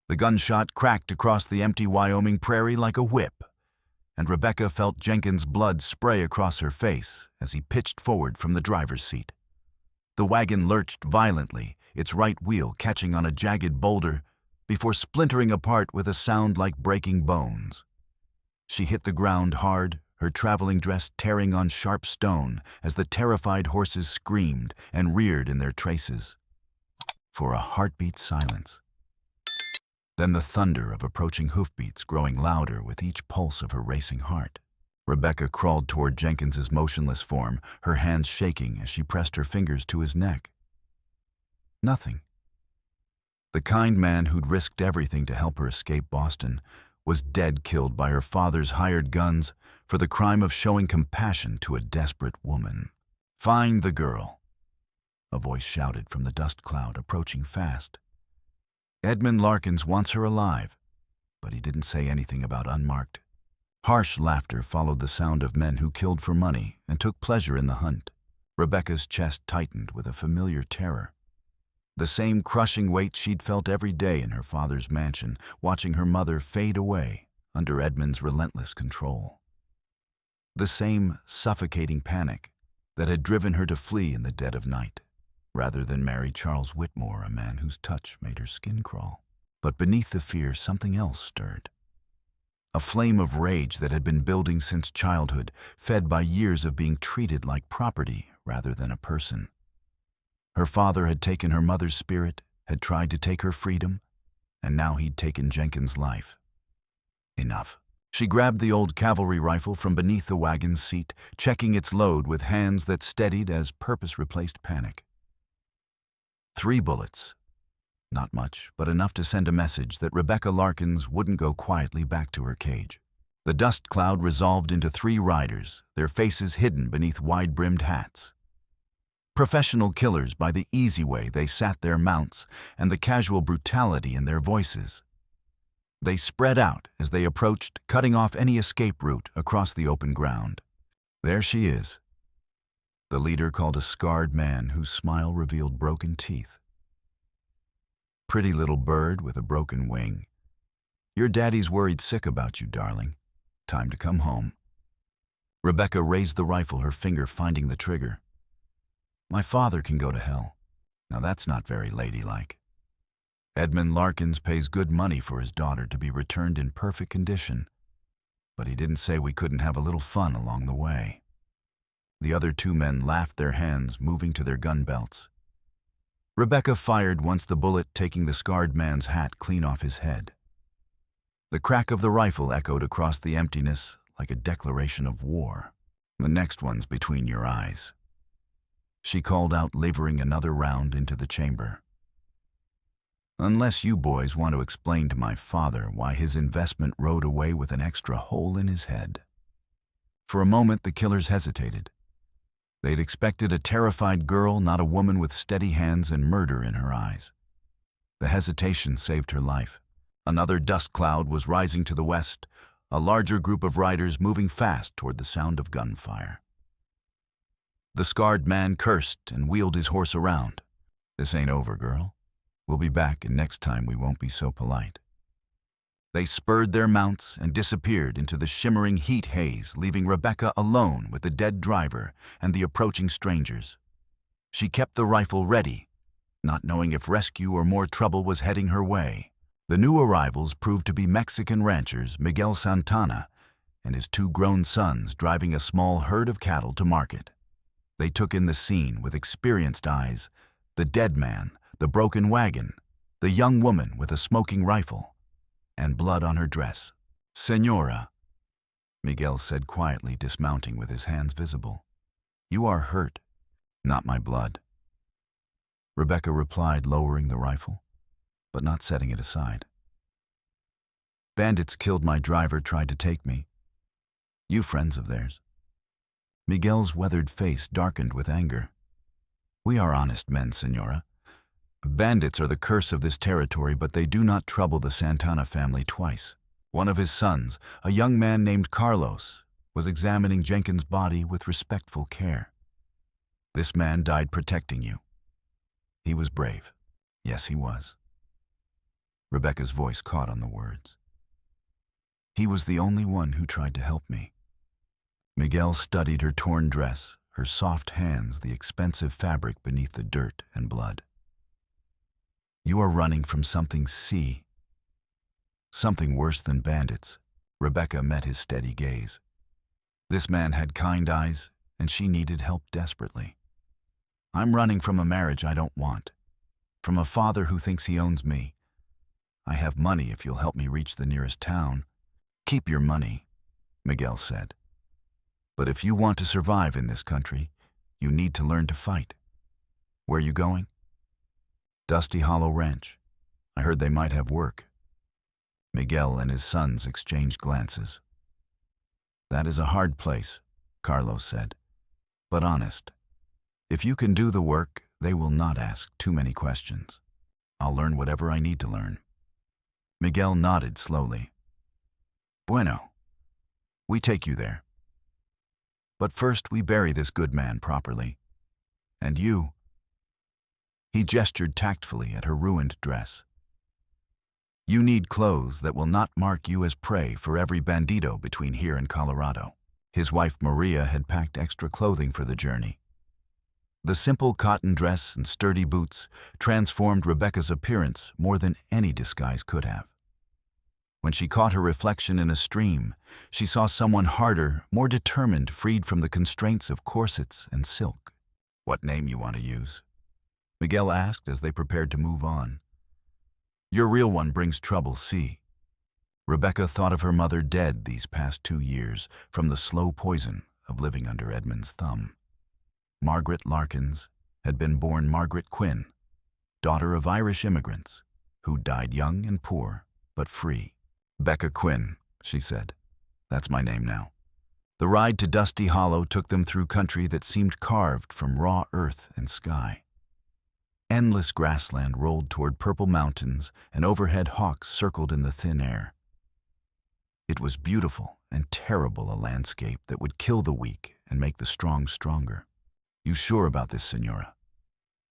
The gunshot cracked across the empty Wyoming prairie like a whip, and Rebecca felt Jenkins' blood spray across her face as he pitched forward from the driver's seat. The wagon lurched violently, its right wheel catching on a jagged boulder before splintering apart with a sound like breaking bones. She hit the ground hard, her traveling dress tearing on sharp stone as the terrified horses screamed and reared in their traces. For a heartbeat silence. Then the thunder of approaching hoofbeats growing louder with each pulse of her racing heart. Rebecca crawled toward Jenkins's motionless form, her hands shaking as she pressed her fingers to his neck. Nothing. The kind man who'd risked everything to help her escape Boston was dead, killed by her father's hired guns for the crime of showing compassion to a desperate woman. "Find the girl," a voice shouted from the dust cloud, approaching fast. "Edmund Larkins wants her alive," but he didn't say anything about unmarked. Harsh laughter followed the sound of men who killed for money and took pleasure in the hunt. Rebecca's chest tightened with a familiar terror. The same crushing weight she'd felt every day in her father's mansion, watching her mother fade away under Edmund's relentless control. The same suffocating panic that had driven her to flee in the dead of night, rather than marry Charles Whitmore, a man whose touch made her skin crawl. But beneath the fear, something else stirred. A flame of rage that had been building since childhood, fed by years of being treated like property rather than a person. Her father had taken her mother's spirit, had tried to take her freedom, and now he'd taken Jenkins' life. Enough. She grabbed the old cavalry rifle from beneath the wagon's seat, checking its load with hands that steadied as purpose replaced panic. 3 bullets. Not much, but enough to send a message that Rebecca Larkins wouldn't go quietly back to her cage. The dust cloud resolved into 3 riders, their faces hidden beneath wide-brimmed hats. Professional killers by the easy way they sat their mounts and the casual brutality in their voices. They spread out as they approached, cutting off any escape route across the open ground. "There she is," the leader called a scarred man whose smile revealed broken teeth. "Pretty little bird with a broken wing. Your daddy's worried sick about you, darling. Time to come home." Rebecca raised the rifle, her finger finding the trigger. "My father can go to hell. Now that's not very ladylike. Edmund Larkins pays good money for his daughter to be returned in perfect condition, but he didn't say we couldn't have a little fun along the way." The other 2 men laughed, their hands moving to their gun belts. Rebecca fired once, the bullet taking the scarred man's hat clean off his head. The crack of the rifle echoed across the emptiness like a declaration of war. "The next one's between your eyes," she called out, levering another round into the chamber. "Unless you boys want to explain to my father why his investment rode away with an extra hole in his head." For a moment, the killers hesitated. They'd expected a terrified girl, not a woman with steady hands and murder in her eyes. The hesitation saved her life. Another dust cloud was rising to the west, a larger group of riders moving fast toward the sound of gunfire. The scarred man cursed and wheeled his horse around. "This ain't over, girl. We'll be back, and next time we won't be so polite." They spurred their mounts and disappeared into the shimmering heat haze, leaving Rebecca alone with the dead driver and the approaching strangers. She kept the rifle ready, not knowing if rescue or more trouble was heading her way. The new arrivals proved to be Mexican ranchers Miguel Santana and his 2 grown sons driving a small herd of cattle to market. They took in the scene with experienced eyes: the dead man, the broken wagon, the young woman with a smoking rifle, and blood on her dress. "Señora," Miguel said quietly, dismounting with his hands visible, "you are hurt, not my blood." Rebecca replied, lowering the rifle, but not setting it aside. "Bandits killed my driver, tried to take me. You friends of theirs?" Miguel's weathered face darkened with anger. "We are honest men, señora. Bandits are the curse of this territory, but they do not trouble the Santana family twice. One of his sons, a young man named Carlos, was examining Jenkins' body with respectful care. This man died protecting you. He was brave. Yes, he was." Rebecca's voice caught on the words. He was the only one who tried to help me. Miguel studied her torn dress, her soft hands, the expensive fabric beneath the dirt and blood. You are running from something, something worse than bandits. Rebecca met his steady gaze. This man had kind eyes, and she needed help desperately. I'm running from a marriage I don't want, from a father who thinks he owns me. I have money if you'll help me reach the nearest town. Keep your money, Miguel said. But if you want to survive in this country, you need to learn to fight. Where are you going? Dusty Hollow Ranch. I heard they might have work. Miguel and his sons exchanged glances. That is a hard place, Carlos said, but honest. If you can do the work, they will not ask too many questions. I'll learn whatever I need to learn. Miguel nodded slowly. Bueno, we take you there. But first we bury this good man properly. And you? He gestured tactfully at her ruined dress. You need clothes that will not mark you as prey for every bandito between here and Colorado. His wife Maria had packed extra clothing for the journey. The simple cotton dress and sturdy boots transformed Rebecca's appearance more than any disguise could have. When she caught her reflection in a stream, she saw someone harder, more determined, freed from the constraints of corsets and silk. What name you want to use? Miguel asked as they prepared to move on. Your real one brings trouble, see. Rebecca thought of her mother dead these past 2 years from the slow poison of living under Edmund's thumb. Margaret Larkins had been born Margaret Quinn, daughter of Irish immigrants, who died young and poor, but free. Becca Quinn, she said. That's my name now. The ride to Dusty Hollow took them through country that seemed carved from raw earth and sky. Endless grassland rolled toward purple mountains, and overhead hawks circled in the thin air. It was beautiful and terrible, a landscape that would kill the weak and make the strong stronger. You sure about this, Senora?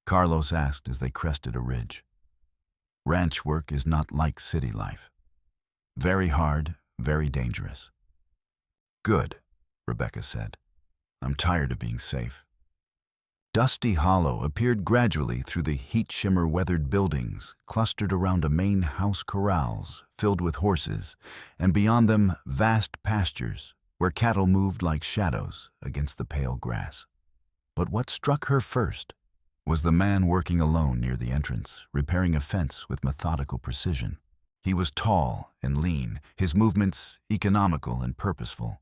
Carlos asked as they crested a ridge. Ranch work is not like city life. Very hard, very dangerous. Good, Rebecca said. I'm tired of being safe. Dusty Hollow appeared gradually through the heat-shimmer-weathered buildings clustered around a main house corrals filled with horses, and beyond them vast pastures where cattle moved like shadows against the pale grass. But what struck her first was the man working alone near the entrance, repairing a fence with methodical precision. He was tall and lean, his movements economical and purposeful.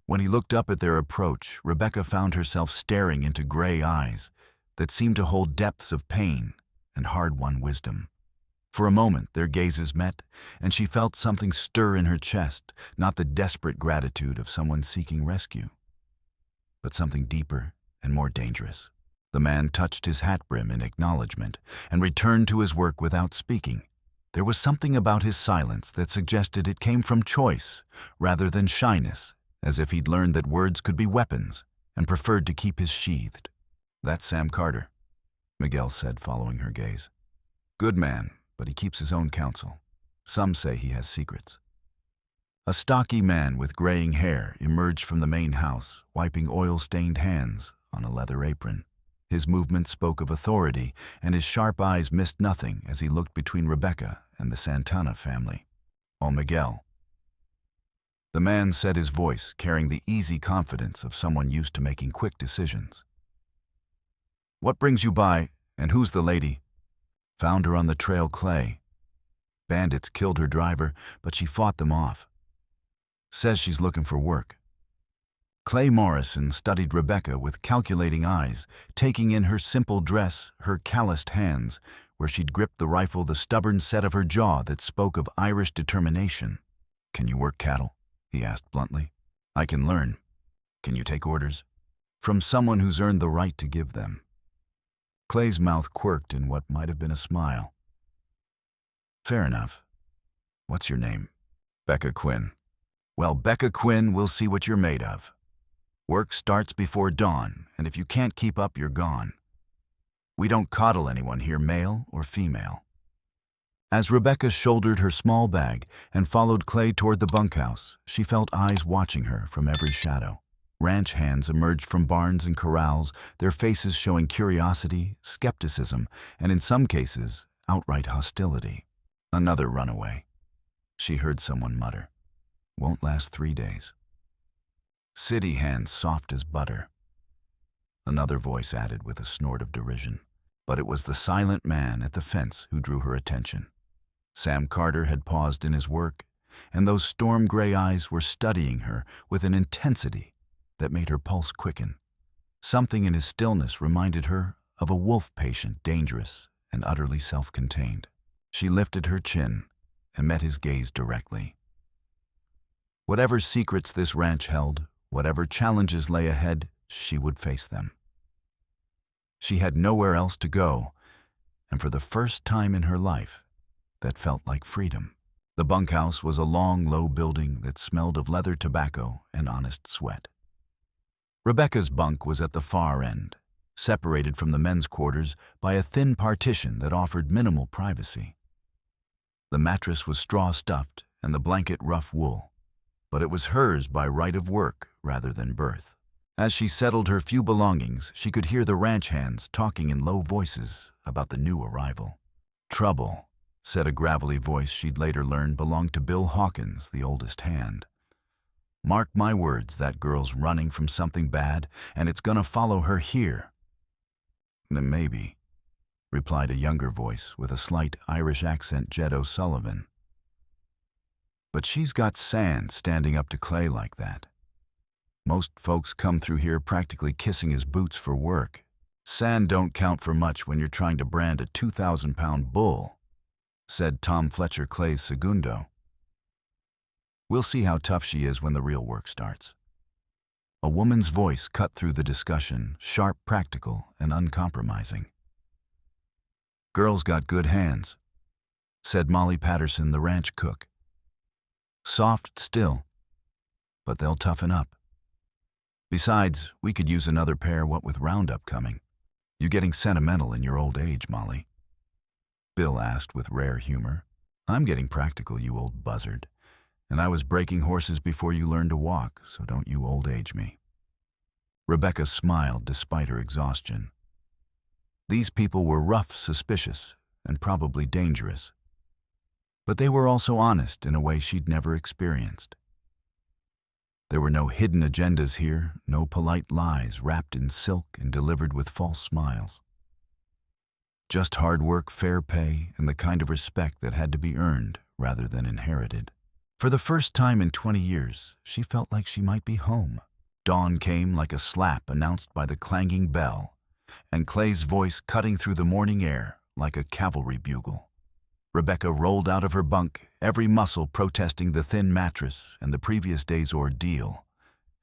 When he looked up at their approach, Rebecca found herself staring into gray eyes that seemed to hold depths of pain and hard-won wisdom. For a moment, their gazes met, and she felt something stir in her chest, not the desperate gratitude of someone seeking rescue, but something deeper and more dangerous. The man touched his hat brim in acknowledgement and returned to his work without speaking. There was something about his silence that suggested it came from choice rather than shyness, as if he'd learned that words could be weapons and preferred to keep his sheathed. That's Sam Carter, Miguel said, following her gaze. Good man, but he keeps his own counsel. Some say he has secrets. A stocky man with graying hair emerged from the main house, wiping oil-stained hands on a leather apron. His movement spoke of authority, and his sharp eyes missed nothing as he looked between Rebecca and the Santana family. Oh, Miguel. The man said, his voice carrying the easy confidence of someone used to making quick decisions. What brings you by, and who's the lady? Found her on the trail, Clay. Bandits killed her driver, but she fought them off. Says she's looking for work. Clay Morrison studied Rebecca with calculating eyes, taking in her simple dress, her calloused hands, where she'd gripped the rifle, the stubborn set of her jaw that spoke of Irish determination. Can you work cattle? He asked bluntly. I can learn. Can you take orders? From someone who's earned the right to give them. Clay's mouth quirked in what might have been a smile. Fair enough. What's your name? Becca Quinn. Well, Becca Quinn, we'll see what you're made of. Work starts before dawn, and if you can't keep up, you're gone. We don't coddle anyone here, male or female. As Rebecca shouldered her small bag and followed Clay toward the bunkhouse, she felt eyes watching her from every shadow. Ranch hands emerged from barns and corrals, their faces showing curiosity, skepticism, and in some cases, outright hostility. Another runaway, she heard someone mutter. Won't last 3 days. City hands soft as butter. Another voice added with a snort of derision. But it was the silent man at the fence who drew her attention. Sam Carter had paused in his work, and those storm-gray eyes were studying her with an intensity that made her pulse quicken. Something in his stillness reminded her of a wolf patient, dangerous and utterly self-contained. She lifted her chin and met his gaze directly. Whatever secrets this ranch held, whatever challenges lay ahead, she would face them. She had nowhere else to go, and for the first time in her life, that felt like freedom. The bunkhouse was a long, low building that smelled of leather tobacco and honest sweat. Rebecca's bunk was at the far end, separated from the men's quarters by a thin partition that offered minimal privacy. The mattress was straw-stuffed and the blanket rough wool, but it was hers by right of work rather than birth. As she settled her few belongings, she could hear the ranch hands talking in low voices about the new arrival. "Trouble," said a gravelly voice she'd later learn belonged to Bill Hawkins, the oldest hand. "Mark my words, that girl's running from something bad, and it's gonna follow her here." "Maybe," replied a younger voice with a slight Irish accent, Jed O'Sullivan. "But she's got sand standing up to Clay like that. Most folks come through here practically kissing his boots for work. Sand don't count for much when you're trying to brand a 2,000-pound bull," said Tom Fletcher, Clay's segundo. "We'll see how tough she is when the real work starts." A woman's voice cut through the discussion, sharp, practical, and uncompromising. "Girl's got good hands," said Molly Patterson, the ranch cook. "Soft still, but they'll toughen up. Besides, we could use another pair what with Roundup coming. You getting sentimental in your old age, Molly?" Bill asked with rare humor. "I'm getting practical, you old buzzard. And I was breaking horses before you learned to walk, so don't you old age me." Rebecca smiled despite her exhaustion. These people were rough, suspicious, and probably dangerous. But they were also honest in a way she'd never experienced. There were no hidden agendas here, no polite lies wrapped in silk and delivered with false smiles. Just hard work, fair pay, and the kind of respect that had to be earned rather than inherited. For the first time in 20 years, she felt like she might be home. Dawn came like a slap announced by the clanging bell, and Clay's voice cutting through the morning air like a cavalry bugle. Rebecca rolled out of her bunk, every muscle protesting the thin mattress and the previous day's ordeal,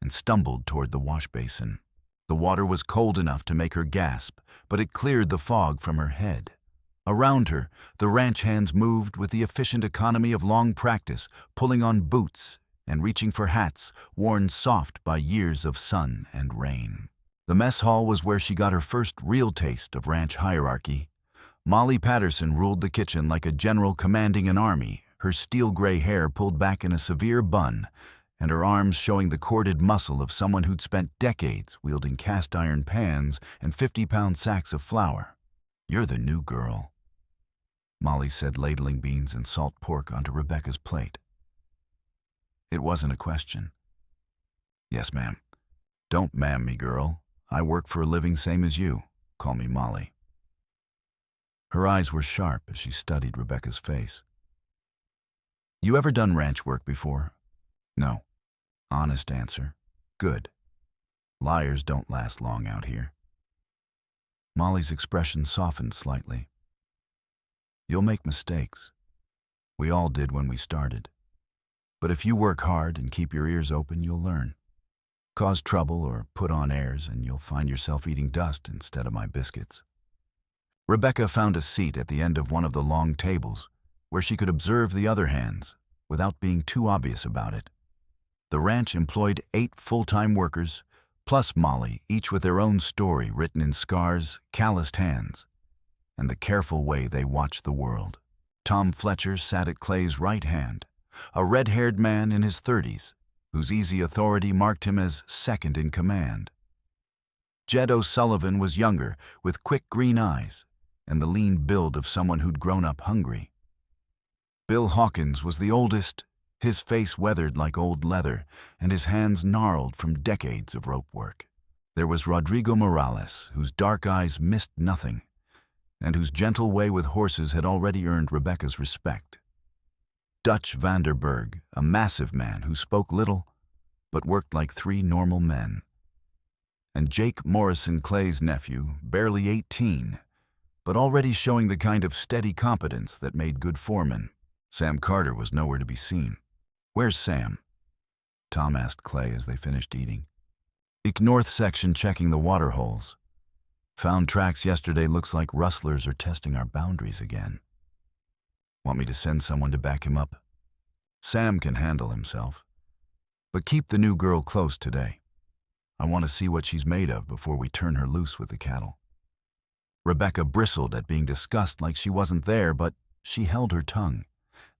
and stumbled toward the wash basin. The water was cold enough to make her gasp, but it cleared the fog from her head. Around her, the ranch hands moved with the efficient economy of long practice, pulling on boots and reaching for hats worn soft by years of sun and rain. The mess hall was where she got her first real taste of ranch hierarchy. Molly Patterson ruled the kitchen like a general commanding an army, her steel-gray hair pulled back in a severe bun, and her arms showing the corded muscle of someone who'd spent decades wielding cast-iron pans and 50-pound sacks of flour. "You're the new girl," Molly said, ladling beans and salt pork onto Rebecca's plate. It wasn't a question. "Yes, ma'am." "Don't ma'am me, girl. I work for a living same as you. Call me Molly." Her eyes were sharp as she studied Rebecca's face. "You ever done ranch work before?" "No." Honest answer. "Good. Liars don't last long out here." Molly's expression softened slightly. "You'll make mistakes. We all did when we started. But if you work hard and keep your ears open, you'll learn. Cause trouble or put on airs, and you'll find yourself eating dust instead of my biscuits." Rebecca found a seat at the end of one of the long tables where she could observe the other hands without being too obvious about it. The ranch employed 8 full-time workers, plus Molly, each with their own story written in scars, calloused hands, and the careful way they watched the world. Tom Fletcher sat at Clay's right hand, a red-haired man in his 30s, whose easy authority marked him as second in command. Jed O'Sullivan was younger, with quick green eyes, and the lean build of someone who'd grown up hungry. Bill Hawkins was the oldest, his face weathered like old leather, and his hands gnarled from decades of rope work. There was Rodrigo Morales, whose dark eyes missed nothing, and whose gentle way with horses had already earned Rebecca's respect. Dutch Vanderberg, a massive man who spoke little, but worked like three normal men. And Jake Morrison, Clay's nephew, barely 18, but already showing the kind of steady competence that made good foremen. Sam Carter was nowhere to be seen. "Where's Sam?" Tom asked Clay as they finished eating. "Eek north section checking the water holes. Found tracks yesterday, looks like rustlers are testing our boundaries again." "Want me to send someone to back him up?" "Sam can handle himself. But keep the new girl close today. I want to see what she's made of before we turn her loose with the cattle." Rebecca bristled at being discussed like she wasn't there, but she held her tongue.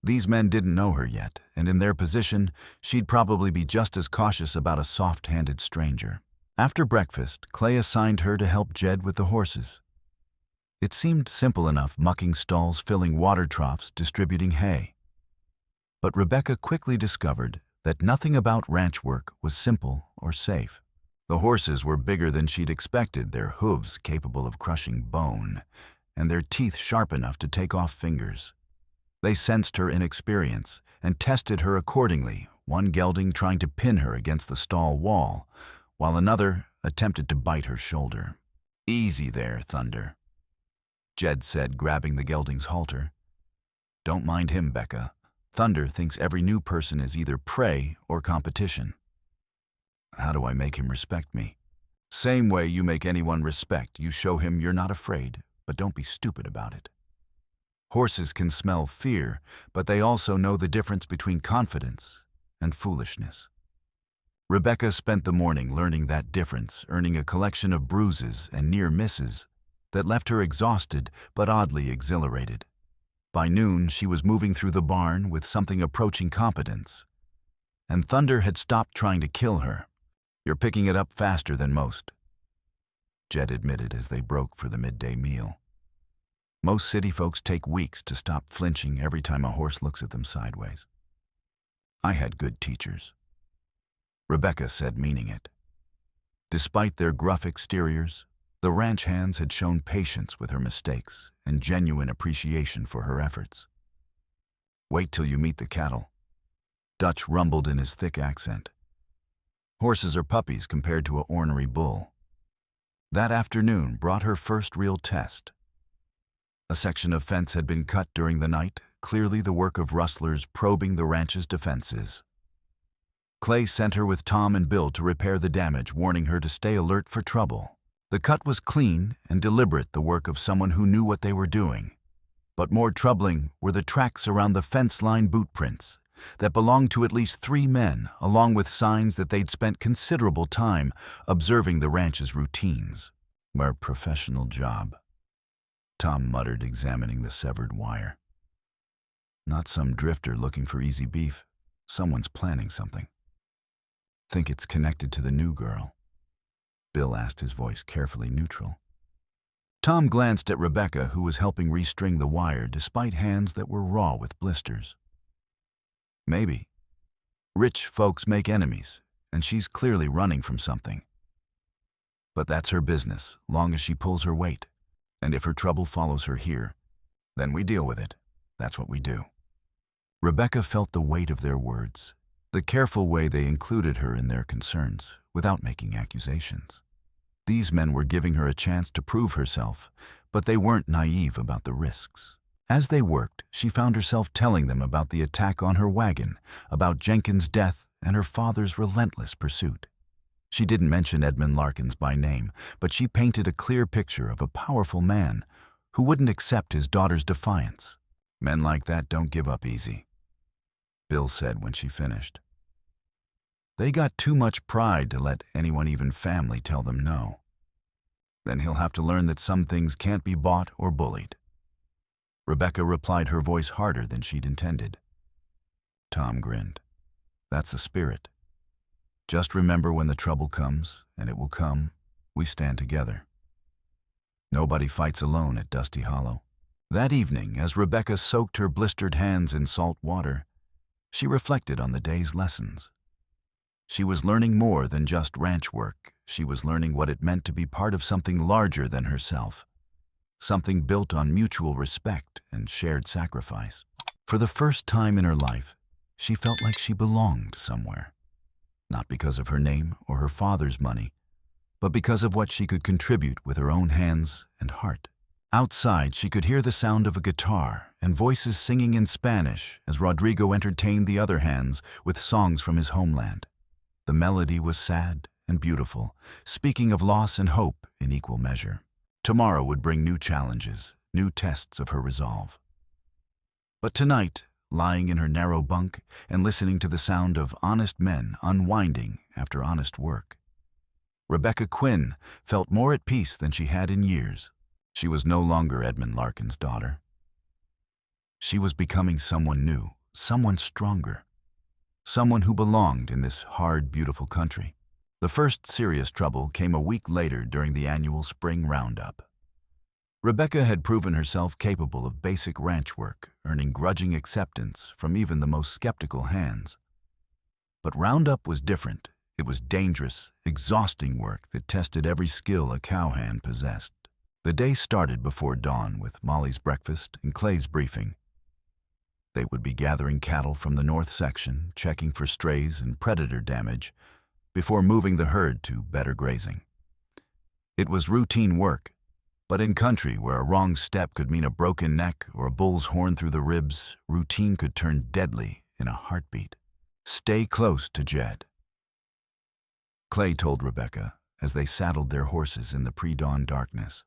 These men didn't know her yet, and in their position, she'd probably be just as cautious about a soft-handed stranger. After breakfast, Clay assigned her to help Jed with the horses. It seemed simple enough, mucking stalls, filling water troughs, distributing hay. But Rebecca quickly discovered that nothing about ranch work was simple or safe. The horses were bigger than she'd expected, their hooves capable of crushing bone, and their teeth sharp enough to take off fingers. They sensed her inexperience and tested her accordingly, one gelding trying to pin her against the stall wall, while another attempted to bite her shoulder. "Easy there, Thunder," Jed said, grabbing the gelding's halter. "Don't mind him, Becca. Thunder thinks every new person is either prey or competition." "How do I make him respect me?" "Same way you make anyone respect. You show him you're not afraid, but don't be stupid about it. Horses can smell fear, but they also know the difference between confidence and foolishness." Rebecca spent the morning learning that difference, earning a collection of bruises and near misses that left her exhausted but oddly exhilarated. By noon, she was moving through the barn with something approaching competence, and Thunder had stopped trying to kill her. "You're picking it up faster than most," Jed admitted as they broke for the midday meal. "Most city folks take weeks to stop flinching every time a horse looks at them sideways." "I had good teachers," Rebecca said, meaning it. Despite their gruff exteriors, the ranch hands had shown patience with her mistakes and genuine appreciation for her efforts. "Wait till you meet the cattle," Dutch rumbled in his thick accent. "Horses are puppies compared to a ornery bull." That afternoon brought her first real test. A section of fence had been cut during the night, clearly the work of rustlers probing the ranch's defenses. Clay sent her with Tom and Bill to repair the damage, warning her to stay alert for trouble. The cut was clean and deliberate, the work of someone who knew what they were doing. But more troubling were the tracks around the fence-line boot prints that belonged to at least 3 men, along with signs that they'd spent considerable time observing the ranch's routines. "Our professional job," Tom muttered, examining the severed wire. "Not some drifter looking for easy beef. Someone's planning something." "Think it's connected to the new girl?" Bill asked, his voice carefully neutral. Tom glanced at Rebecca, who was helping restring the wire despite hands that were raw with blisters. "Maybe. Rich folks make enemies, and she's clearly running from something. But that's her business, long as she pulls her weight. And if her trouble follows her here, then we deal with it. That's what we do." Rebecca felt the weight of their words, the careful way they included her in their concerns, without making accusations. These men were giving her a chance to prove herself, but they weren't naive about the risks. As they worked, she found herself telling them about the attack on her wagon, about Jenkins' death and her father's relentless pursuit. She didn't mention Edmund Larkins by name, but she painted a clear picture of a powerful man who wouldn't accept his daughter's defiance. "Men like that don't give up easy," Bill said when she finished. "They got too much pride to let anyone, even family, tell them no. Then he'll have to learn that some things can't be bought or bullied." Rebecca replied, her voice harder than she'd intended. Tom grinned. That's the spirit. Just remember, when the trouble comes, and it will come, we stand together. Nobody fights alone at Dusty Hollow. That evening, as Rebecca soaked her blistered hands in salt water, she reflected on the day's lessons. She was learning more than just ranch work. She was learning what it meant to be part of something larger than herself, something built on mutual respect and shared sacrifice. For the first time in her life, she felt like she belonged somewhere, not because of her name or her father's money, but because of what she could contribute with her own hands and heart. Outside, she could hear the sound of a guitar and voices singing in Spanish as Rodrigo entertained the other hands with songs from his homeland. The melody was sad and beautiful, speaking of loss and hope in equal measure. Tomorrow would bring new challenges, new tests of her resolve. But tonight, lying in her narrow bunk and listening to the sound of honest men unwinding after honest work, Rebecca Quinn felt more at peace than she had in years. She was no longer Edmund Larkins' daughter. She was becoming someone new, someone stronger, someone who belonged in this hard, beautiful country. The first serious trouble came a week later during the annual spring roundup. Rebecca had proven herself capable of basic ranch work, earning grudging acceptance from even the most skeptical hands. But roundup was different. It was dangerous, exhausting work that tested every skill a cowhand possessed. The day started before dawn with Molly's breakfast and Clay's briefing. They would be gathering cattle from the north section, checking for strays and predator damage, before moving the herd to better grazing. It was routine work, but in country where a wrong step could mean a broken neck or a bull's horn through the ribs, routine could turn deadly in a heartbeat. Stay close to Jed, Clay told Rebecca as they saddled their horses in the pre-dawn darkness.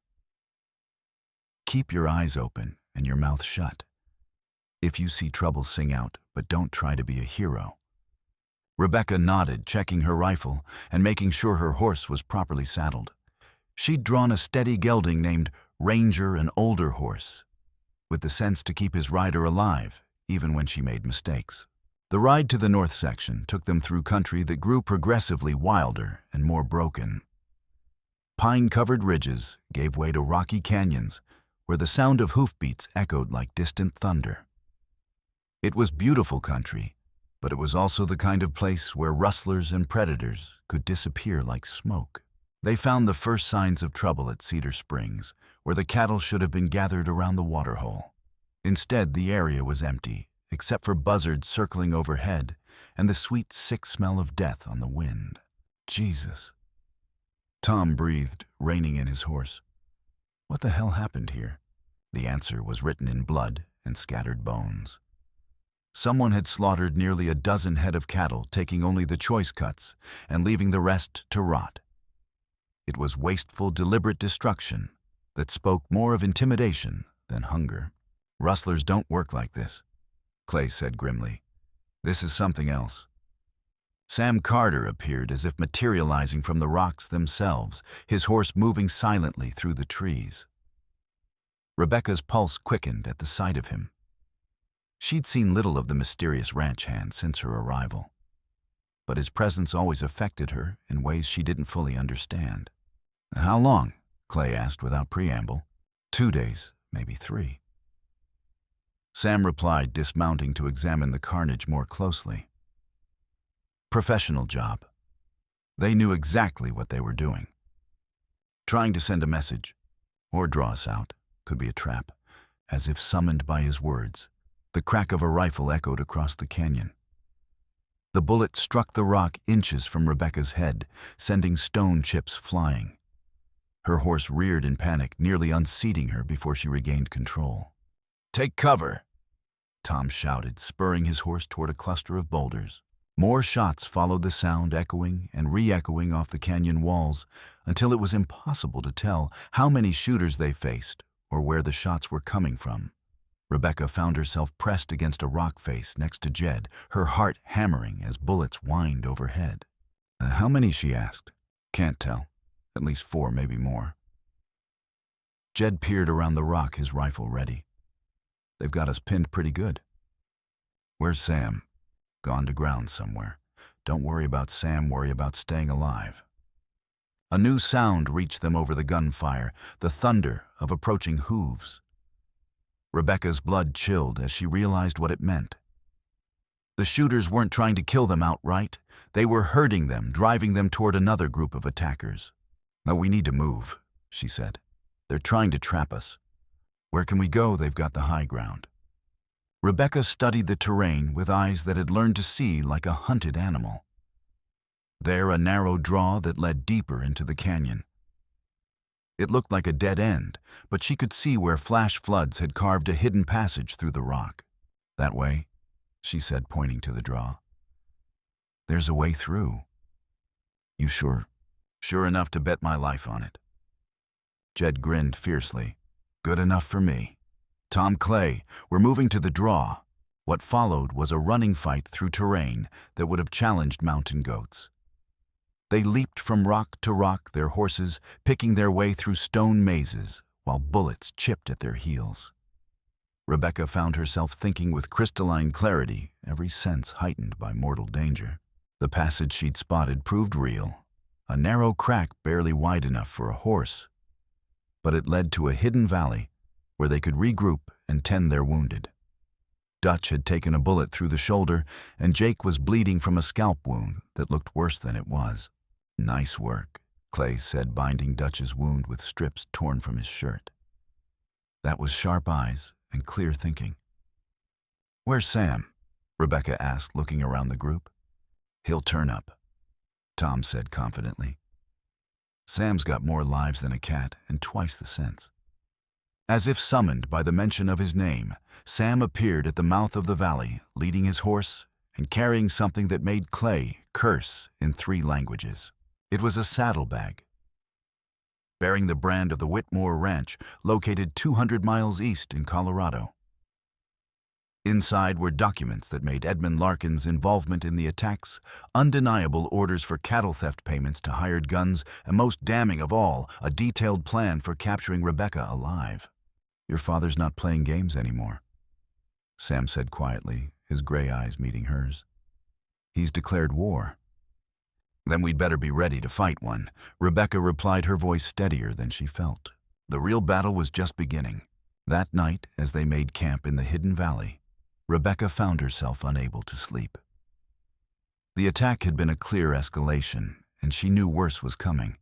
Keep your eyes open and your mouth shut. If you see trouble, sing out, but don't try to be a hero. Rebecca nodded, checking her rifle and making sure her horse was properly saddled. She'd drawn a steady gelding named Ranger, an older horse, with the sense to keep his rider alive, even when she made mistakes. The ride to the north section took them through country that grew progressively wilder and more broken. Pine-covered ridges gave way to rocky canyons, where the sound of hoofbeats echoed like distant thunder. It was beautiful country, but it was also the kind of place where rustlers and predators could disappear like smoke. They found the first signs of trouble at Cedar Springs, where the cattle should have been gathered around the waterhole. Instead, the area was empty, except for buzzards circling overhead and the sweet, sick smell of death on the wind. Jesus, Tom breathed, reining in his horse. What the hell happened here? The answer was written in blood and scattered bones. Someone had slaughtered nearly a dozen head of cattle, taking only the choice cuts and leaving the rest to rot. It was wasteful, deliberate destruction that spoke more of intimidation than hunger. Rustlers don't work like this, Clay said grimly. This is something else. Sam Carter appeared as if materializing from the rocks themselves, his horse moving silently through the trees. Rebecca's pulse quickened at the sight of him. She'd seen little of the mysterious ranch hand since her arrival, but his presence always affected her in ways she didn't fully understand. How long? Clay asked without preamble. 2 days, maybe 3. Sam replied, dismounting to examine the carnage more closely. Professional job. They knew exactly what they were doing. Trying to send a message, or draw us out, could be a trap. As if summoned by his words, the crack of a rifle echoed across the canyon. The bullet struck the rock inches from Rebecca's head, sending stone chips flying. Her horse reared in panic, nearly unseating her before she regained control. Take cover, Tom shouted, spurring his horse toward a cluster of boulders. More shots followed the sound, echoing and re-echoing off the canyon walls, until it was impossible to tell how many shooters they faced or where the shots were coming from. Rebecca found herself pressed against a rock face next to Jed, her heart hammering as bullets whined overhead. How many? She asked. Can't tell. At least 4, maybe more. Jed peered around the rock, his rifle ready. They've got us pinned pretty good. Where's Sam? Gone to ground somewhere. Don't worry about Sam, worry about staying alive. A new sound reached them over the gunfire, the thunder of approaching hooves. Rebecca's blood chilled as she realized what it meant. The shooters weren't trying to kill them outright. They were herding them, driving them toward another group of attackers. "No, we need to move," she said. "They're trying to trap us. Where can we go? They've got the high ground." Rebecca studied the terrain with eyes that had learned to see like a hunted animal. There, a narrow draw that led deeper into the canyon. It looked like a dead end, but she could see where flash floods had carved a hidden passage through the rock. "That way," she said, pointing to the draw. "There's a way through." "You sure? Sure enough to bet my life on it." Jed grinned fiercely. "Good enough for me." "Tom, Clay, we're moving to the draw." What followed was a running fight through terrain that would have challenged mountain goats. They leaped from rock to rock, their horses picking their way through stone mazes while bullets chipped at their heels. Rebecca found herself thinking with crystalline clarity, every sense heightened by mortal danger. The passage she'd spotted proved real, a narrow crack barely wide enough for a horse, but it led to a hidden valley where they could regroup and tend their wounded. Dutch had taken a bullet through the shoulder, and Jake was bleeding from a scalp wound that looked worse than it was. "Nice work," Clay said, binding Dutch's wound with strips torn from his shirt. That was sharp eyes and clear thinking. "Where's Sam?" Rebecca asked, looking around the group. "He'll turn up," Tom said confidently. "Sam's got more lives than a cat and twice the sense." As if summoned by the mention of his name, Sam appeared at the mouth of the valley, leading his horse and carrying something that made Clay curse in 3 languages. It was a saddlebag, bearing the brand of the Whitmore Ranch, located 200 miles east in Colorado. Inside were documents that made Edmund Larkins' involvement in the attacks undeniable, orders for cattle theft payments to hired guns, and most damning of all, a detailed plan for capturing Rebecca alive. "Your father's not playing games anymore," Sam said quietly, his gray eyes meeting hers. "He's declared war." "Then we'd better be ready to fight one," Rebecca replied, her voice steadier than she felt. The real battle was just beginning. That night, as they made camp in the hidden valley, Rebecca found herself unable to sleep. The attack had been a clear escalation, and she knew worse was coming.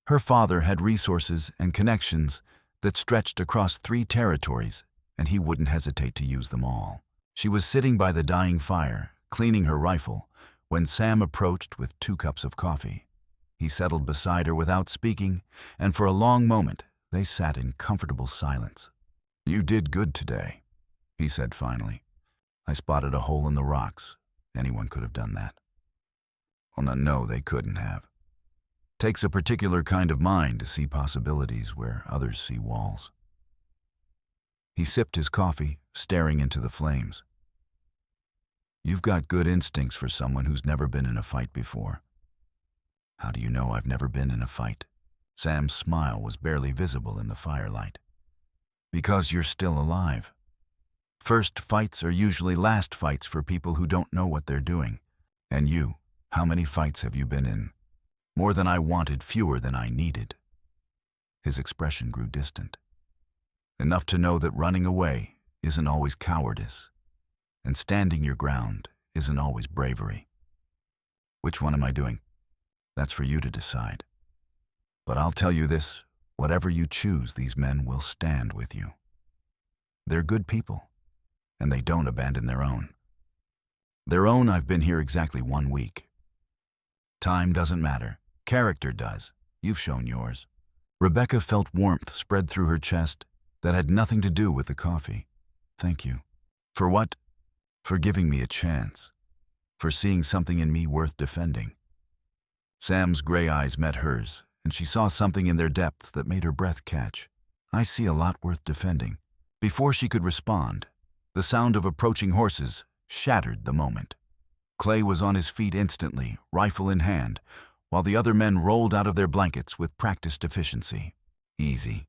Her father had resources and connections that stretched across 3 territories, and he wouldn't hesitate to use them all. She was sitting by the dying fire, cleaning her rifle, when Sam approached with 2 cups of coffee. He settled beside her without speaking, and for a long moment they sat in comfortable silence. "You did good today," he said finally. "I spotted a hole in the rocks. Anyone could have done that." "Well, no, they couldn't have. Takes a particular kind of mind to see possibilities where others see walls." He sipped his coffee, staring into the flames. "You've got good instincts for someone who's never been in a fight before." "How do you know I've never been in a fight?" Sam's smile was barely visible in the firelight. "Because you're still alive. First fights are usually last fights for people who don't know what they're doing. And you, how many fights have you been in?" "More than I wanted, fewer than I needed." His expression grew distant. "Enough to know that running away isn't always cowardice, and standing your ground isn't always bravery. Which one am I doing? That's for you to decide. But I'll tell you this, whatever you choose, these men will stand with you. They're good people, and they don't abandon their own. Their own. I've been here exactly 1 week. Time doesn't matter. Character does. You've shown yours." Rebecca felt warmth spread through her chest that had nothing to do with the coffee. "Thank you." "For what?" "For giving me a chance. For seeing something in me worth defending." Sam's gray eyes met hers, and she saw something in their depth that made her breath catch. "I see a lot worth defending." Before she could respond, the sound of approaching horses shattered the moment. Clay was on his feet instantly, rifle in hand, while the other men rolled out of their blankets with practiced efficiency. "Easy,"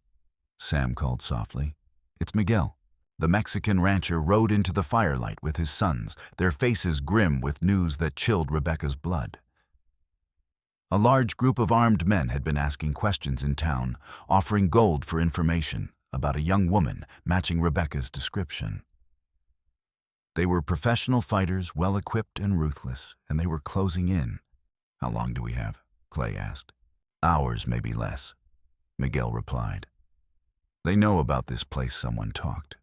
Sam called softly. "It's Miguel." The Mexican rancher rode into the firelight with his sons, their faces grim with news that chilled Rebecca's blood. A large group of armed men had been asking questions in town, offering gold for information about a young woman matching Rebecca's description. They were professional fighters, well-equipped and ruthless, and they were closing in. "How long do we have?" Clay asked. "Hours, maybe less," Miguel replied. "They know about this place," someone talked.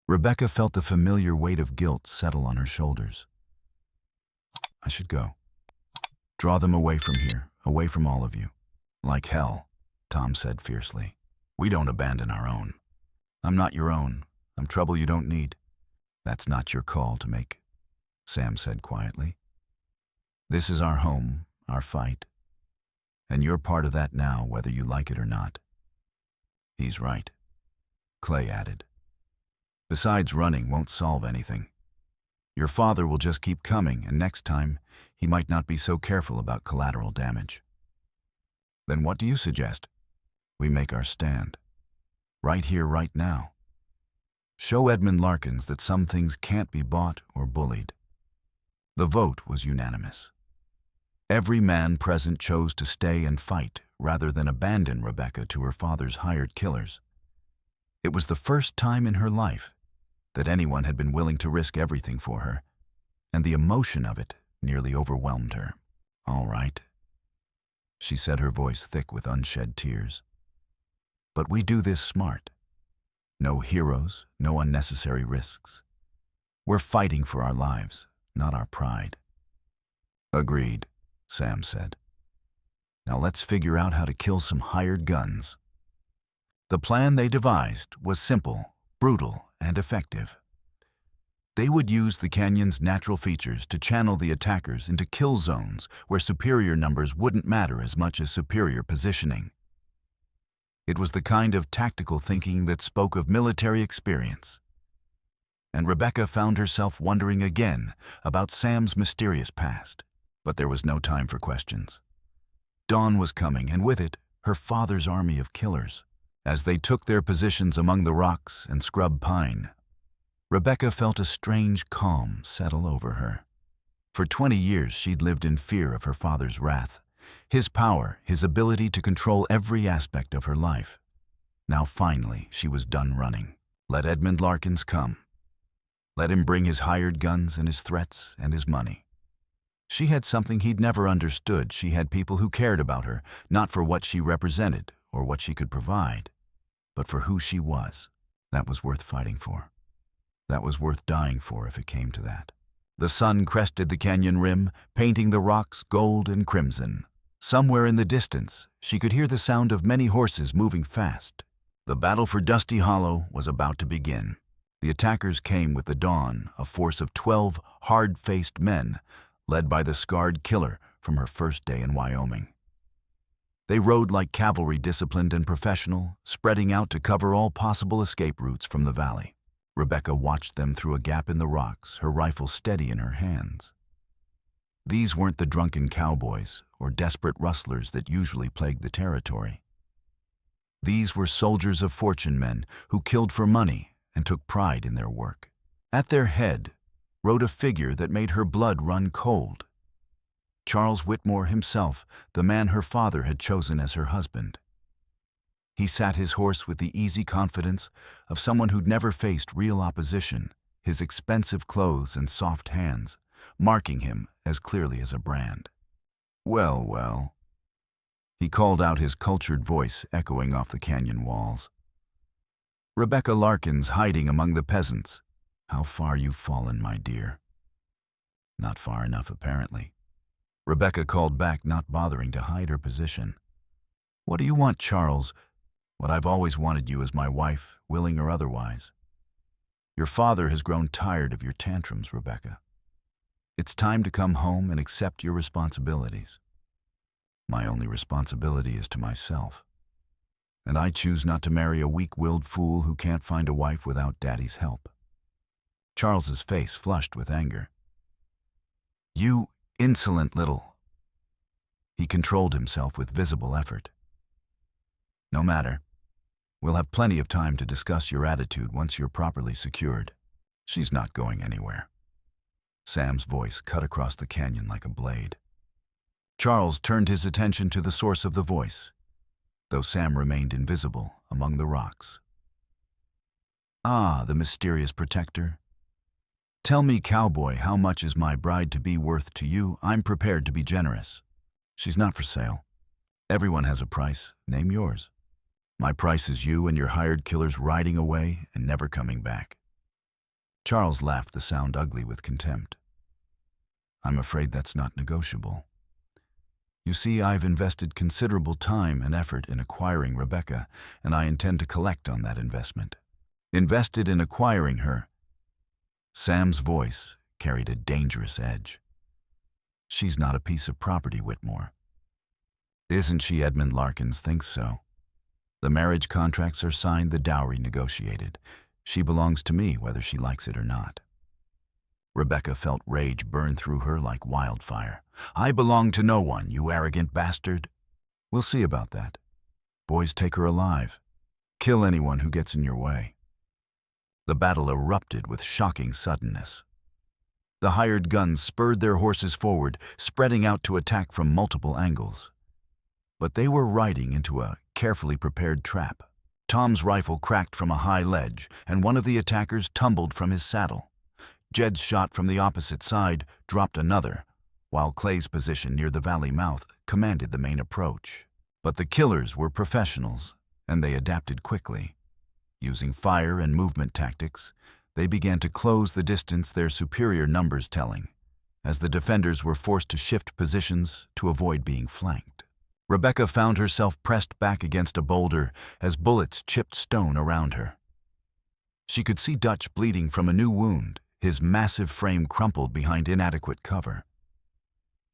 Rebecca felt the familiar weight of guilt settle on her shoulders. "I should go. Draw them away from here, away from all of you." "Like hell," Tom said fiercely. "We don't abandon our own." "I'm not your own. I'm trouble you don't need." "That's not your call to make," Sam said quietly. "This is our home, our fight. And you're part of that now, whether you like it or not." "He's right," Clay added. "Besides, running won't solve anything. Your father will just keep coming, and next time, he might not be so careful about collateral damage." "Then what do you suggest?" "We make our stand. Right here, right now. Show Edmund Larkins that some things can't be bought or bullied." The vote was unanimous. Every man present chose to stay and fight rather than abandon Rebecca to her father's hired killers. It was the first time in her life that anyone had been willing to risk everything for her, and the emotion of it nearly overwhelmed her. "All right," she said, her voice thick with unshed tears. "But we do this smart. No heroes, no unnecessary risks. We're fighting for our lives, not our pride." "Agreed," Sam said. "Now let's figure out how to kill some hired guns." The plan they devised was simple, brutal, and effective. They would use the canyon's natural features to channel the attackers into kill zones where superior numbers wouldn't matter as much as superior positioning. It was the kind of tactical thinking that spoke of military experience. And Rebecca found herself wondering again about Sam's mysterious past. But there was no time for questions. Dawn was coming, and with it, her father's army of killers. As they took their positions among the rocks and scrub pine, Rebecca felt a strange calm settle over her. For 20 years, she'd lived in fear of her father's wrath, his power, his ability to control every aspect of her life. Now finally, she was done running. Let Edmund Larkins come. Let him bring his hired guns and his threats and his money. She had something he'd never understood. She had people who cared about her, not for what she represented or what she could provide, but for who she was. That was worth fighting for. That was worth dying for if it came to that. The sun crested the canyon rim, painting the rocks gold and crimson. Somewhere in the distance, she could hear the sound of many horses moving fast. The battle for Dusty Hollow was about to begin. The attackers came with the dawn, a force of 12 hard-faced men, led by the scarred killer from her first day in Wyoming. They rode like cavalry, disciplined and professional, spreading out to cover all possible escape routes from the valley. Rebecca watched them through a gap in the rocks, her rifle steady in her hands. These weren't the drunken cowboys or desperate rustlers that usually plagued the territory. These were soldiers of fortune, men who killed for money and took pride in their work. At their head rode a figure that made her blood run cold. Charles Whitmore himself, the man her father had chosen as her husband. He sat his horse with the easy confidence of someone who'd never faced real opposition, his expensive clothes and soft hands, marking him as clearly as a brand. "Well, well," he called out, his cultured voice echoing off the canyon walls. "Rebecca Larkins hiding among the peasants. How far you've fallen, my dear." Not far enough, apparently. Rebecca called back, not bothering to hide her position. "What do you want, Charles?" "What I've always wanted you as my wife, willing or otherwise. Your father has grown tired of your tantrums, Rebecca. It's time to come home and accept your responsibilities." "My only responsibility is to myself. And I choose not to marry a weak-willed fool who can't find a wife without Daddy's help." Charles's face flushed with anger. "You insolent little..." He controlled himself with visible effort. "No matter. We'll have plenty of time to discuss your attitude once you're properly secured. She's not going anywhere." Sam's voice cut across the canyon like a blade. Charles turned his attention to the source of the voice, though Sam remained invisible among the rocks. "Ah, the mysterious protector. Tell me, cowboy, how much is my bride-to-be worth to you? I'm prepared to be generous." "She's not for sale. Everyone has a price. Name yours." "My price is you and your hired killers riding away and never coming back." Charles laughed, the sound ugly with contempt. "I'm afraid that's not negotiable. You see, I've invested considerable time and effort in acquiring Rebecca, and I intend to collect on that investment." "Invested in acquiring her?" Sam's voice carried a dangerous edge. "She's not a piece of property, Whitmore." "Isn't she?" Edmund Larkins thinks so. "The marriage contracts are signed, the dowry negotiated. She belongs to me, whether she likes it or not." Rebecca felt rage burn through her like wildfire. "I belong to no one, you arrogant bastard." "We'll see about that. Boys, take her alive. Kill anyone who gets in your way." The battle erupted with shocking suddenness. The hired guns spurred their horses forward, spreading out to attack from multiple angles. But they were riding into a carefully prepared trap. Tom's rifle cracked from a high ledge, and one of the attackers tumbled from his saddle. Jed's shot from the opposite side dropped another, while Clay's position near the valley mouth commanded the main approach. But the killers were professionals, and they adapted quickly. Using fire and movement tactics, they began to close the distance, their superior numbers telling, as the defenders were forced to shift positions to avoid being flanked. Rebecca found herself pressed back against a boulder as bullets chipped stone around her. She could see Dutch bleeding from a new wound, his massive frame crumpled behind inadequate cover.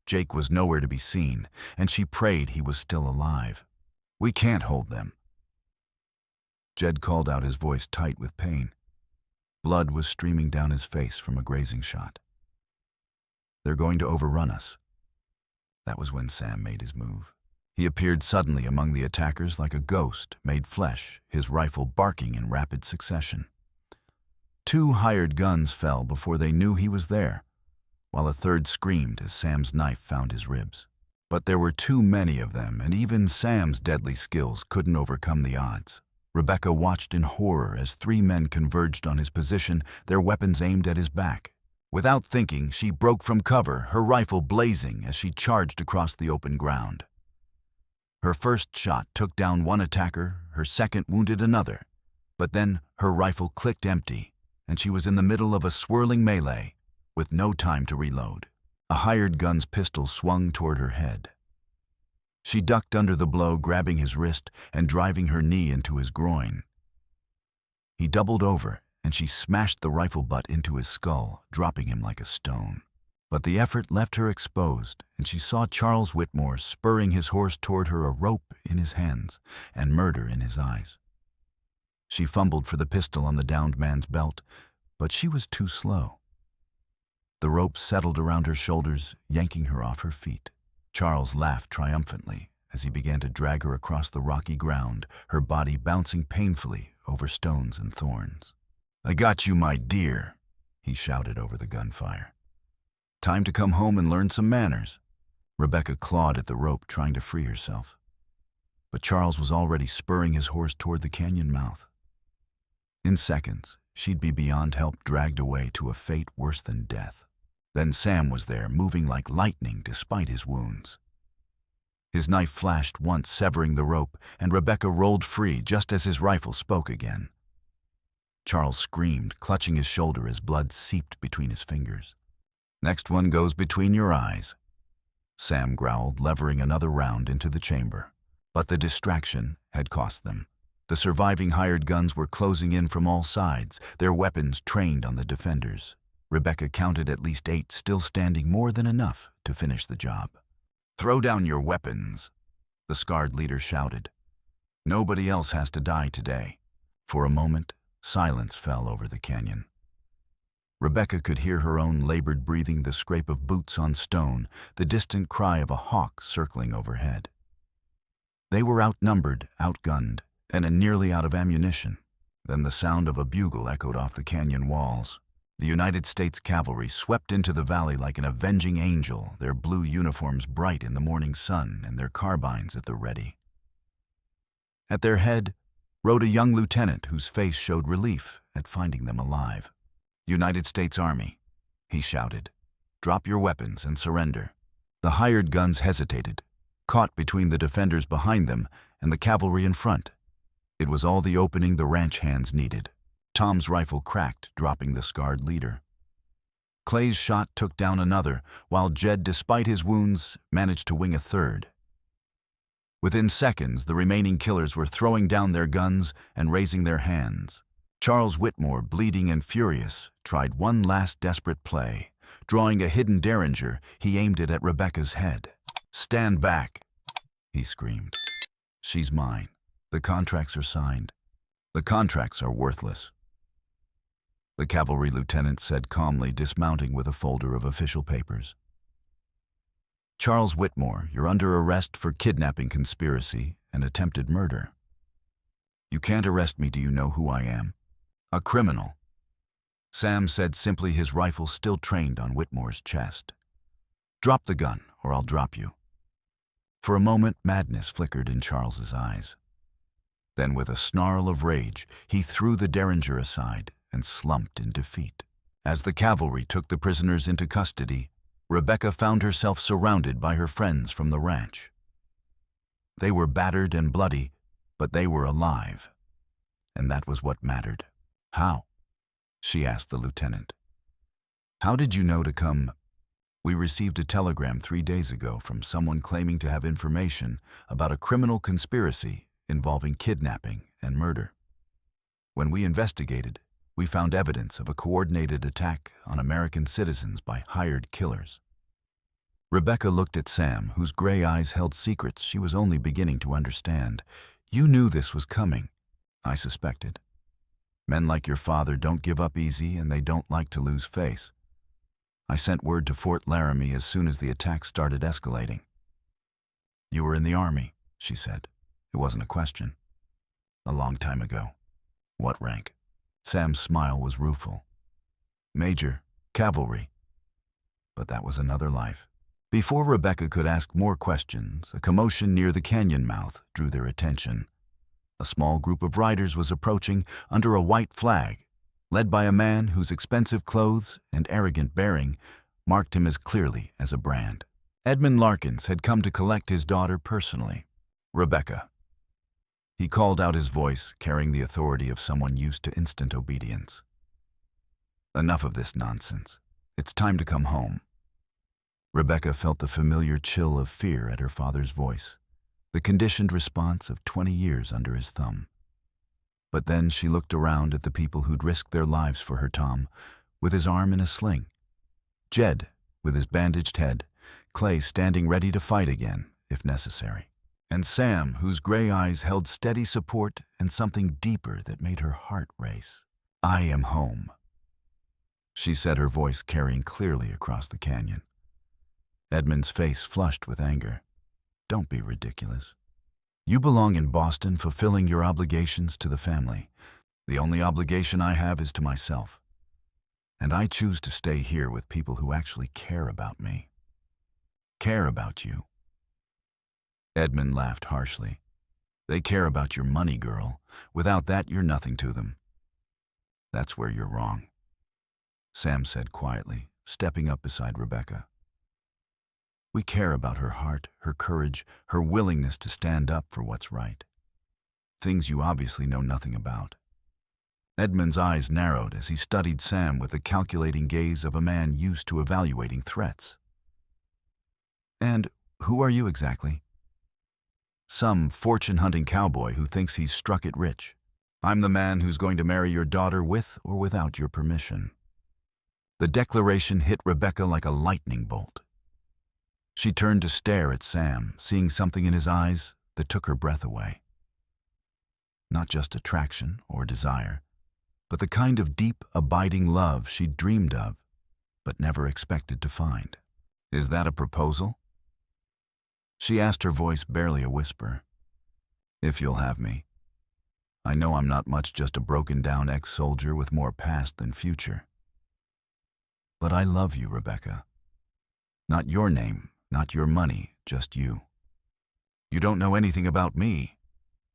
Jake was nowhere to be seen, and she prayed he was still alive. "We can't hold them." Jed called out, his voice tight with pain. Blood was streaming down his face from a grazing shot. "They're going to overrun us." That was when Sam made his move. He appeared suddenly among the attackers like a ghost made flesh, his rifle barking in rapid succession. 2 hired guns fell before they knew he was there, while a third screamed as Sam's knife found his ribs. But there were too many of them, and even Sam's deadly skills couldn't overcome the odds. Rebecca watched in horror as 3 men converged on his position, their weapons aimed at his back. Without thinking, she broke from cover, her rifle blazing as she charged across the open ground. Her first shot took down one attacker, her second wounded another, but then her rifle clicked empty, and she was in the middle of a swirling melee, with no time to reload. A hired gun's pistol swung toward her head. She ducked under the blow, grabbing his wrist and driving her knee into his groin. He doubled over, and she smashed the rifle butt into his skull, dropping him like a stone. But the effort left her exposed, and she saw Charles Whitmore spurring his horse toward her, a rope in his hands and murder in his eyes. She fumbled for the pistol on the downed man's belt, but she was too slow. The rope settled around her shoulders, yanking her off her feet. Charles laughed triumphantly as he began to drag her across the rocky ground, her body bouncing painfully over stones and thorns. "I got you, my dear," he shouted over the gunfire. "Time to come home and learn some manners." Rebecca clawed at the rope, trying to free herself. But Charles was already spurring his horse toward the canyon mouth. In seconds, she'd be beyond help, dragged away to a fate worse than death. Then Sam was there, moving like lightning despite his wounds. His knife flashed once, severing the rope, and Rebecca rolled free just as his rifle spoke again. Charles screamed, clutching his shoulder as blood seeped between his fingers. "Next one goes between your eyes," Sam growled, levering another round into the chamber. But the distraction had cost them. The surviving hired guns were closing in from all sides, their weapons trained on the defenders. Rebecca counted at least 8 still standing, more than enough to finish the job. "Throw down your weapons," the scarred leader shouted. "Nobody else has to die today." For a moment, silence fell over the canyon. Rebecca could hear her own labored breathing, the scrape of boots on stone, the distant cry of a hawk circling overhead. They were outnumbered, outgunned, and nearly out of ammunition. Then the sound of a bugle echoed off the canyon walls. The United States cavalry swept into the valley like an avenging angel, their blue uniforms bright in the morning sun and their carbines at the ready. At their head rode a young lieutenant whose face showed relief at finding them alive. "United States Army," he shouted. "Drop your weapons and surrender." The hired guns hesitated, caught between the defenders behind them and the cavalry in front. It was all the opening the ranch hands needed. Tom's rifle cracked, dropping the scarred leader. Clay's shot took down another, while Jed, despite his wounds, managed to wing a third. Within seconds, the remaining killers were throwing down their guns and raising their hands. Charles Whitmore, bleeding and furious, tried one last desperate play. Drawing a hidden derringer, he aimed it at Rebecca's head. "Stand back," he screamed. "She's mine. The contracts are signed. The contracts are worthless," the cavalry lieutenant said calmly, dismounting with a folder of official papers. "Charles Whitmore, you're under arrest for kidnapping conspiracy and attempted murder. You can't arrest me. Do you know who I am? A criminal," Sam said simply, his rifle still trained on Whitmore's chest. "Drop the gun, or I'll drop you." For a moment, madness flickered in Charles's eyes. Then, with a snarl of rage, he threw the derringer aside and slumped in defeat. As the cavalry took the prisoners into custody, Rebecca found herself surrounded by her friends from the ranch. They were battered and bloody, but they were alive. And that was what mattered. "How?" she asked the lieutenant. "How did you know to come?" "We received a telegram 3 days ago from someone claiming to have information about a criminal conspiracy involving kidnapping and murder. When we investigated, we found evidence of a coordinated attack on American citizens by hired killers." Rebecca looked at Sam, whose gray eyes held secrets she was only beginning to understand. "You knew this was coming." "I suspected. Men like your father don't give up easy, and they don't like to lose face. I sent word to Fort Laramie as soon as the attack started escalating." "You were in the Army," she said. It wasn't a question. "A long time ago." "What rank?" Sam's smile was rueful. "Major, cavalry." But that was another life. Before Rebecca could ask more questions, a commotion near the canyon mouth drew their attention. A small group of riders was approaching under a white flag, led by a man whose expensive clothes and arrogant bearing marked him as clearly as a brand. Edmund Larkins had come to collect his daughter personally. "Rebecca." He called out, his voice carrying the authority of someone used to instant obedience. "Enough of this nonsense. It's time to come home." Rebecca felt the familiar chill of fear at her father's voice, the conditioned response of 20 years under his thumb. But then she looked around at the people who'd risked their lives for her Tom, with his arm in a sling. Jed, with his bandaged head, Clay standing ready to fight again, if necessary. And Sam, whose gray eyes held steady support and something deeper that made her heart race. "I am home," she said, her voice carrying clearly across the canyon. Edmund's face flushed with anger. "Don't be ridiculous. You belong in Boston, fulfilling your obligations to the family. The only obligation I have is to myself. And I choose to stay here with people who actually care about me. Care about you." Edmund laughed harshly. "They care about your money, girl. Without that, you're nothing to them." "That's where you're wrong," Sam said quietly, stepping up beside Rebecca. "We care about her heart, her courage, her willingness to stand up for what's right. Things you obviously know nothing about." Edmund's eyes narrowed as he studied Sam with the calculating gaze of a man used to evaluating threats. "And who are you exactly?" "Some fortune-hunting cowboy who thinks he's struck it rich. I'm the man who's going to marry your daughter with or without your permission." The declaration hit Rebecca like a lightning bolt. She turned to stare at Sam, seeing something in his eyes that took her breath away. Not just attraction or desire, but the kind of deep, abiding love she'd dreamed of, but never expected to find. "Is that a proposal?" she asked, her voice barely a whisper. "If you'll have me." I know I'm not much, just a broken-down ex-soldier with more past than future. But I love you, Rebecca. Not your name, not your money, just you. You don't know anything about me,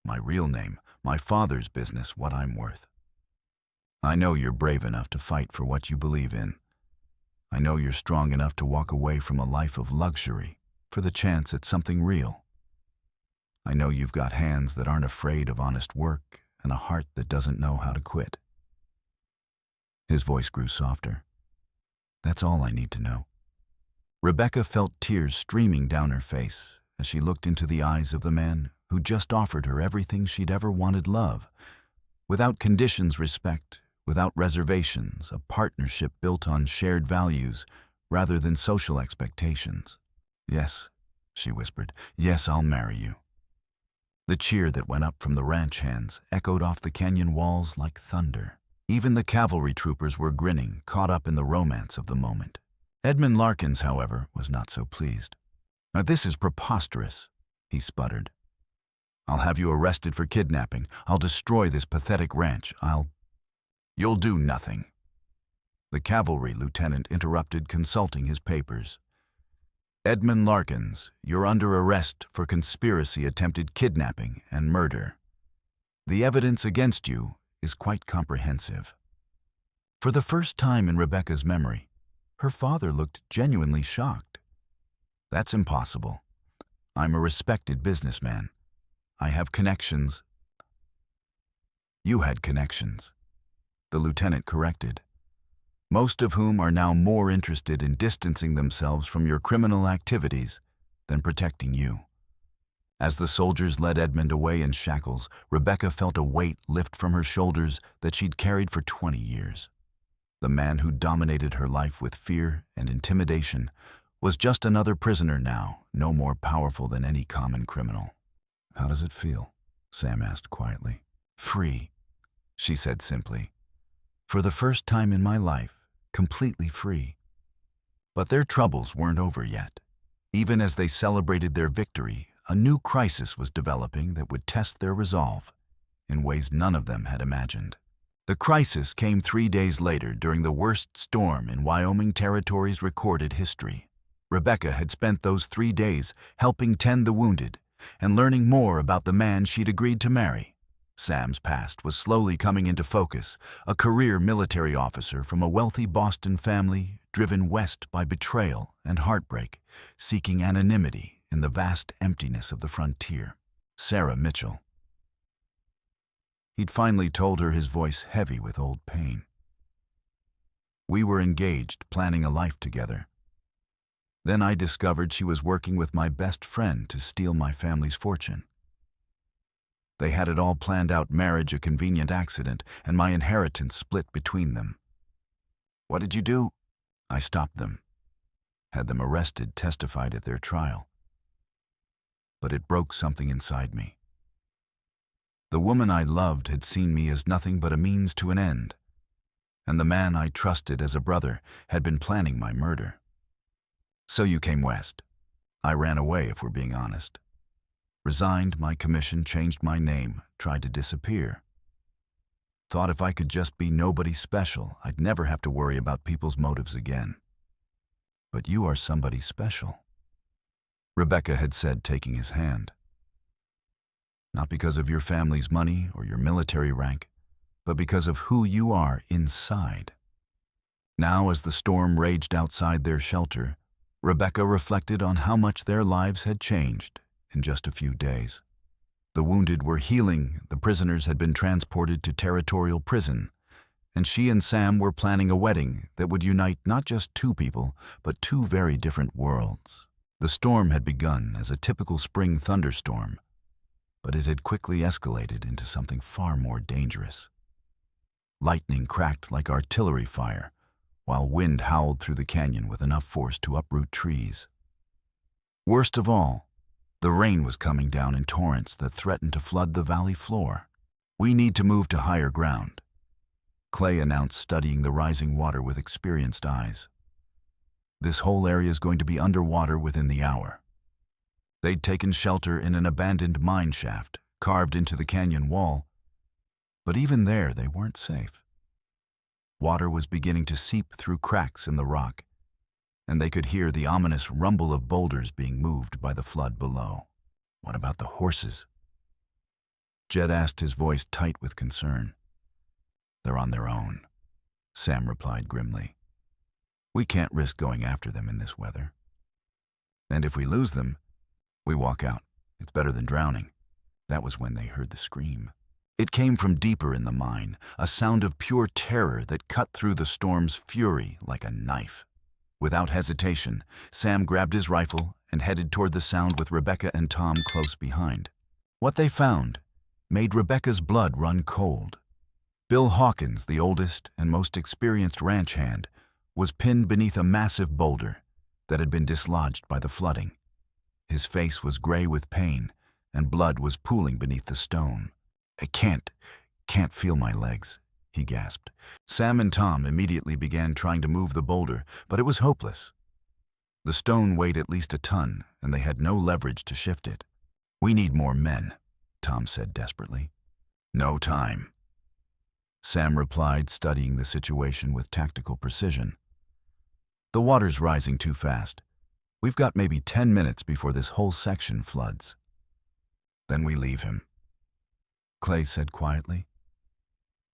my real name, my father's business, what I'm worth. I know you're brave enough to fight for what you believe in. I know you're strong enough to walk away from a life of luxury for the chance at something real. I know you've got hands that aren't afraid of honest work and a heart that doesn't know how to quit. His voice grew softer. That's all I need to know. Rebecca felt tears streaming down her face as she looked into the eyes of the man who just offered her everything she'd ever wanted: love, without conditions, respect, without reservations, a partnership built on shared values rather than social expectations. Yes, she whispered, yes, I'll marry you. The cheer that went up from the ranch hands echoed off the canyon walls like thunder. Even the cavalry troopers were grinning, caught up in the romance of the moment. Edmund Larkins, however, was not so pleased. Now, this is preposterous, he sputtered. I'll have you arrested for kidnapping. I'll destroy this pathetic ranch. You'll do nothing. The cavalry lieutenant interrupted, consulting his papers. Edmund Larkins, you're under arrest for conspiracy, attempted kidnapping, and murder. The evidence against you is quite comprehensive. For the first time in Rebecca's memory, her father looked genuinely shocked. That's impossible. I'm a respected businessman. I have connections. You had connections, the lieutenant corrected, most of whom are now more interested in distancing themselves from your criminal activities than protecting you. As the soldiers led Edmund away in shackles, Rebecca felt a weight lift from her shoulders that she'd carried for 20 years. The man who dominated her life with fear and intimidation was just another prisoner now, no more powerful than any common criminal. How does it feel? Sam asked quietly. Free, she said simply. For the first time in my life, completely free. But their troubles weren't over yet. Even as they celebrated their victory, a new crisis was developing that would test their resolve in ways none of them had imagined. The crisis came 3 days later during the worst storm in Wyoming Territory's recorded history. Rebecca had spent those 3 days helping tend the wounded and learning more about the man she'd agreed to marry. Sam's past was slowly coming into focus, a career military officer from a wealthy Boston family driven west by betrayal and heartbreak, seeking anonymity in the vast emptiness of the frontier. Sarah Mitchell. He'd finally told her, his voice heavy with old pain. We were engaged, planning a life together. Then I discovered she was working with my best friend to steal my family's fortune. They had it all planned out, marriage a convenient accident, and my inheritance split between them. What did you do? I stopped them. Had them arrested, testified at their trial. But it broke something inside me. The woman I loved had seen me as nothing but a means to an end, and the man I trusted as a brother had been planning my murder. So you came west. I ran away, if we're being honest. Resigned my commission, changed my name, tried to disappear. Thought if I could just be nobody special, I'd never have to worry about people's motives again. But you are somebody special, Rebecca had said, taking his hand. Not because of your family's money or your military rank, but because of who you are inside. Now, as the storm raged outside their shelter, Rebecca reflected on how much their lives had changed in just a few days. The wounded were healing, the prisoners had been transported to territorial prison, and she and Sam were planning a wedding that would unite not just two people, but two very different worlds. The storm had begun as a typical spring thunderstorm, but it had quickly escalated into something far more dangerous. Lightning cracked like artillery fire, while wind howled through the canyon with enough force to uproot trees. Worst of all, the rain was coming down in torrents that threatened to flood the valley floor. We need to move to higher ground, Clay announced, studying the rising water with experienced eyes. This whole area is going to be underwater within the hour. They'd taken shelter in an abandoned mine shaft, carved into the canyon wall, But even there, they weren't safe. Water was beginning to seep through cracks in the rock, and they could hear the ominous rumble of boulders being moved by the flood below. What about the horses? Jed asked, his voice tight with concern. They're on their own, Sam replied grimly. We can't risk going after them in this weather. And if we lose them, we walk out. It's better than drowning. That was when they heard the scream. It came from deeper in the mine, a sound of pure terror that cut through the storm's fury like a knife. Without hesitation, Sam grabbed his rifle and headed toward the sound with Rebecca and Tom close behind. What they found made Rebecca's blood run cold. Bill Hawkins, the oldest and most experienced ranch hand, was pinned beneath a massive boulder that had been dislodged by the flooding. His face was gray with pain, and blood was pooling beneath the stone. I can't feel my legs, he gasped. Sam and Tom immediately began trying to move the boulder, but it was hopeless. The stone weighed at least a ton, and they had no leverage to shift it. We need more men, Tom said desperately. No time, Sam replied, studying the situation with tactical precision. The water's rising too fast. We've got maybe 10 minutes before this whole section floods. Then we leave him, Clay said quietly.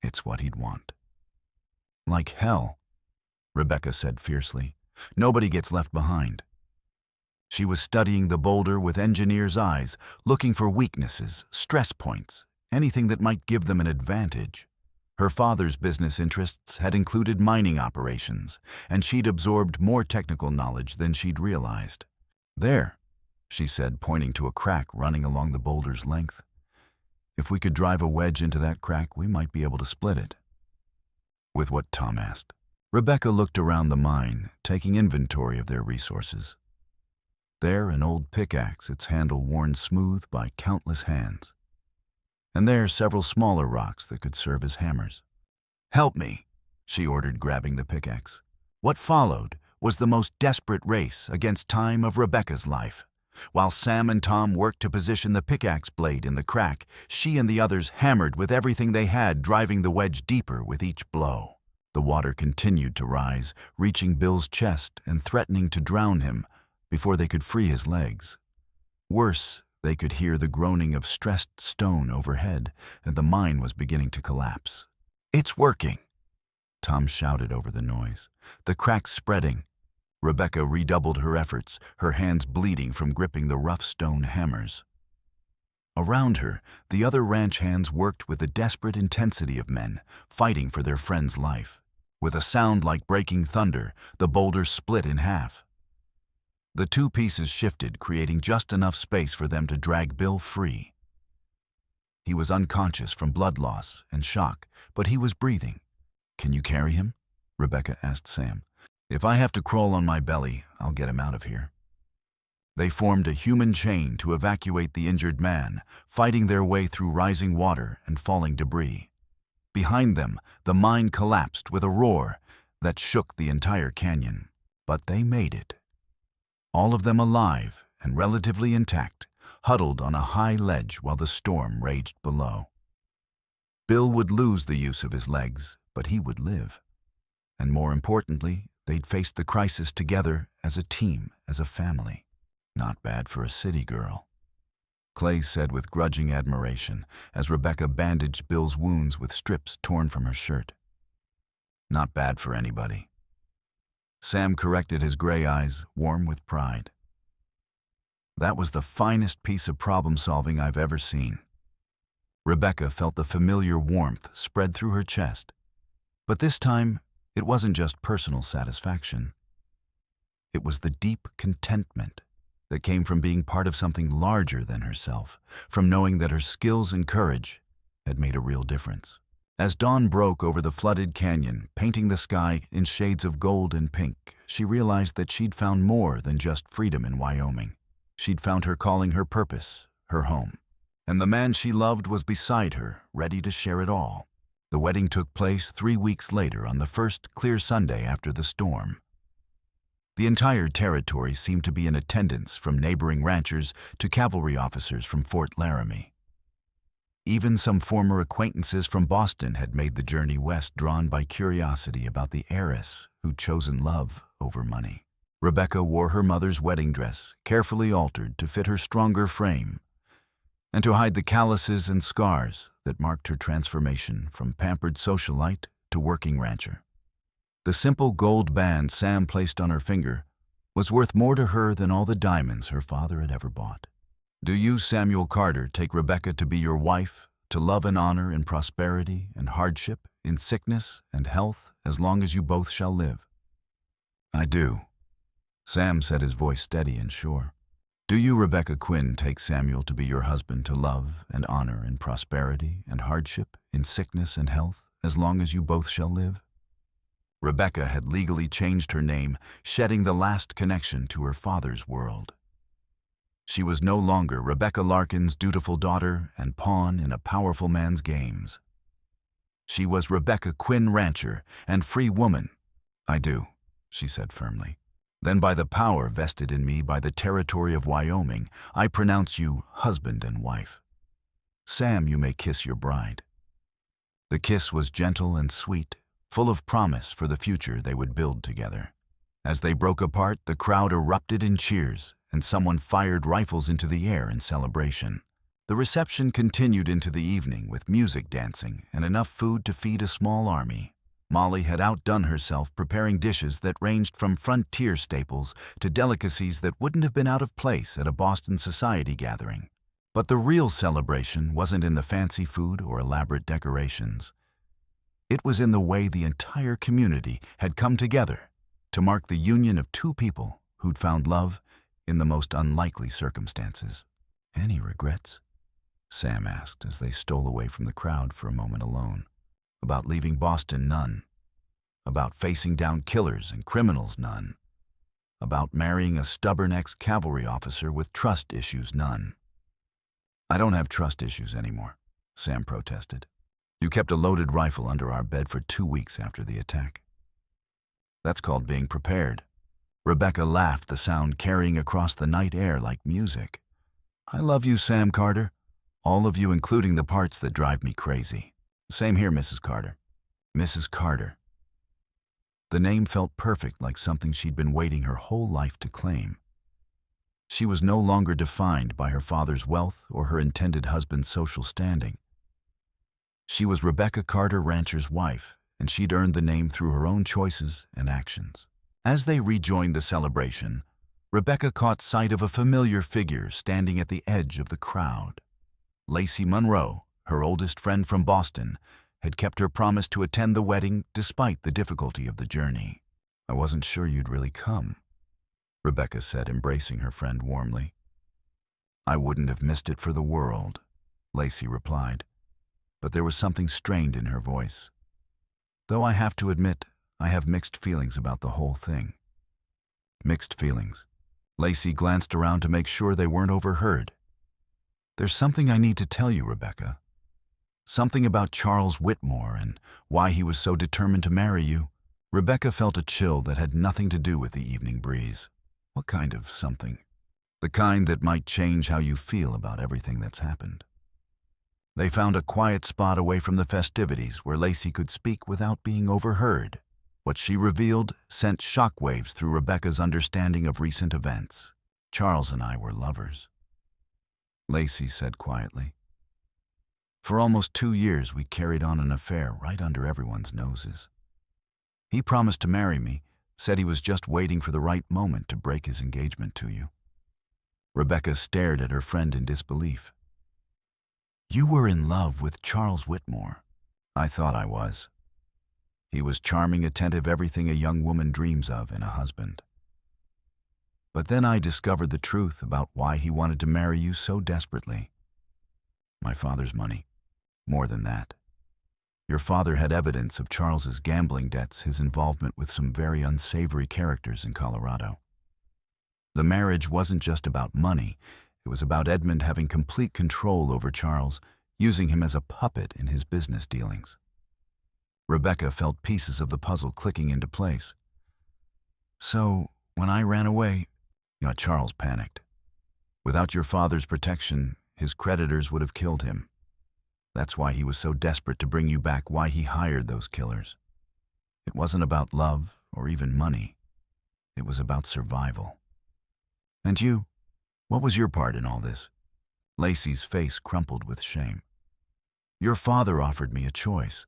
It's what he'd want. Like hell, Rebecca said fiercely. Nobody gets left behind. She was studying the boulder with engineer's eyes, looking for weaknesses, stress points, anything that might give them an advantage. Her father's business interests had included mining operations, and she'd absorbed more technical knowledge than she'd realized. There, she said, pointing to a crack running along the boulder's length. If we could drive a wedge into that crack, we might be able to split it. With what? Tom asked. Rebecca looked around the mine, taking inventory of their resources. There, an old pickaxe, its handle worn smooth by countless hands. And there, several smaller rocks that could serve as hammers. Help me, she ordered, grabbing the pickaxe. What followed was the most desperate race against time of Rebecca's life. While Sam and Tom worked to position the pickaxe blade in the crack, she and the others hammered with everything they had, driving the wedge deeper with each blow. The water continued to rise, reaching Bill's chest and threatening to drown him before they could free his legs. Worse, they could hear the groaning of stressed stone overhead, and the mine was beginning to collapse. It's working, Tom shouted over the noise. The crack's spreading. Rebecca redoubled her efforts, her hands bleeding from gripping the rough stone hammers. Around her, the other ranch hands worked with the desperate intensity of men fighting for their friend's life. With a sound like breaking thunder, the boulder split in half. The two pieces shifted, creating just enough space for them to drag Bill free. He was unconscious from blood loss and shock, but he was breathing. Can you carry him? Rebecca asked Sam. If I have to crawl on my belly, I'll get him out of here. They formed a human chain to evacuate the injured man, fighting their way through rising water and falling debris. Behind them, the mine collapsed with a roar that shook the entire canyon. But they made it. All of them alive and relatively intact, huddled on a high ledge while the storm raged below. Bill would lose the use of his legs, but he would live. And more importantly, they'd face the crisis together as a team, as a family. Not bad for a city girl, Clay said with grudging admiration as Rebecca bandaged Bill's wounds with strips torn from her shirt. Not bad for anybody. Sam corrected his gray eyes, warm with pride. That was the finest piece of problem-solving I've ever seen. Rebecca felt the familiar warmth spread through her chest. But this time, it wasn't just personal satisfaction. It was the deep contentment that came from being part of something larger than herself, from knowing that her skills and courage had made a real difference. As dawn broke over the flooded canyon, painting the sky in shades of gold and pink, she realized that she'd found more than just freedom in Wyoming. She'd found her calling, her purpose, her home. And the man she loved was beside her, ready to share it all. The wedding took place 3 weeks later on the first clear Sunday after the storm. The entire territory seemed to be in attendance, from neighboring ranchers to cavalry officers from Fort Laramie. Even some former acquaintances from Boston had made the journey west, drawn by curiosity about the heiress who'd chosen love over money. Rebecca wore her mother's wedding dress, carefully altered to fit her stronger frame, and to hide the calluses and scars that marked her transformation from pampered socialite to working rancher. The simple gold band Sam placed on her finger was worth more to her than all the diamonds her father had ever bought. Do you, Samuel Carter, take Rebecca to be your wife, to love and honor in prosperity and hardship, in sickness and health, as long as you both shall live? I do, Sam said, his voice steady and sure. Do you, Rebecca Quinn, take Samuel to be your husband, to love and honor in prosperity and hardship, in sickness and health, as long as you both shall live? Rebecca had legally changed her name, shedding the last connection to her father's world. She was no longer Rebecca Larkins' dutiful daughter and pawn in a powerful man's games. She was Rebecca Quinn, rancher and free woman. I do, she said firmly. Then by the power vested in me by the territory of Wyoming, I pronounce you husband and wife. Sam, you may kiss your bride. The kiss was gentle and sweet, full of promise for the future they would build together. As they broke apart, the crowd erupted in cheers, and someone fired rifles into the air in celebration. The reception continued into the evening with music, dancing, and enough food to feed a small army. Molly had outdone herself preparing dishes that ranged from frontier staples to delicacies that wouldn't have been out of place at a Boston society gathering. But the real celebration wasn't in the fancy food or elaborate decorations. It was in the way the entire community had come together to mark the union of two people who'd found love in the most unlikely circumstances. Any regrets? Sam asked as they stole away from the crowd for a moment alone. About leaving Boston, none. About facing down killers and criminals, none. About marrying a stubborn ex-cavalry officer with trust issues, none. I don't have trust issues anymore, Sam protested. You kept a loaded rifle under our bed for 2 weeks after the attack. That's called being prepared. Rebecca laughed, the sound carrying across the night air like music. I love you, Sam Carter. All of you, including the parts that drive me crazy. Same here, Mrs. Carter. Mrs. Carter. The name felt perfect, like something she'd been waiting her whole life to claim. She was no longer defined by her father's wealth or her intended husband's social standing. She was Rebecca Carter, rancher's wife, and she'd earned the name through her own choices and actions. As they rejoined the celebration, Rebecca caught sight of a familiar figure standing at the edge of the crowd. Lacey Monroe, her oldest friend from Boston, had kept her promise to attend the wedding despite the difficulty of the journey. I wasn't sure you'd really come, Rebecca said, embracing her friend warmly. I wouldn't have missed it for the world, Lacey replied, but there was something strained in her voice. Though I have to admit, I have mixed feelings about the whole thing. Mixed feelings. Lacey glanced around to make sure they weren't overheard. There's something I need to tell you, Rebecca. Something about Charles Whitmore and why he was so determined to marry you. Rebecca felt a chill that had nothing to do with the evening breeze. What kind of something? The kind that might change how you feel about everything that's happened. They found a quiet spot away from the festivities where Lacey could speak without being overheard. What she revealed sent shockwaves through Rebecca's understanding of recent events. Charles and I were lovers, Lacey said quietly. For almost 2 years, we carried on an affair right under everyone's noses. He promised to marry me, said he was just waiting for the right moment to break his engagement to you. Rebecca stared at her friend in disbelief. You were in love with Charles Whitmore. I thought I was. He was charming, attentive, everything a young woman dreams of in a husband. But then I discovered the truth about why he wanted to marry you so desperately. My father's money. More than that. Your father had evidence of Charles's gambling debts, his involvement with some very unsavory characters in Colorado. The marriage wasn't just about money. It was about Edmund having complete control over Charles, using him as a puppet in his business dealings. Rebecca felt pieces of the puzzle clicking into place. So, when I ran away, Charles panicked. Without your father's protection, his creditors would have killed him. That's why he was so desperate to bring you back, why he hired those killers. It wasn't about love or even money. It was about survival. And you? What was your part in all this? Lacey's face crumpled with shame. Your father offered me a choice.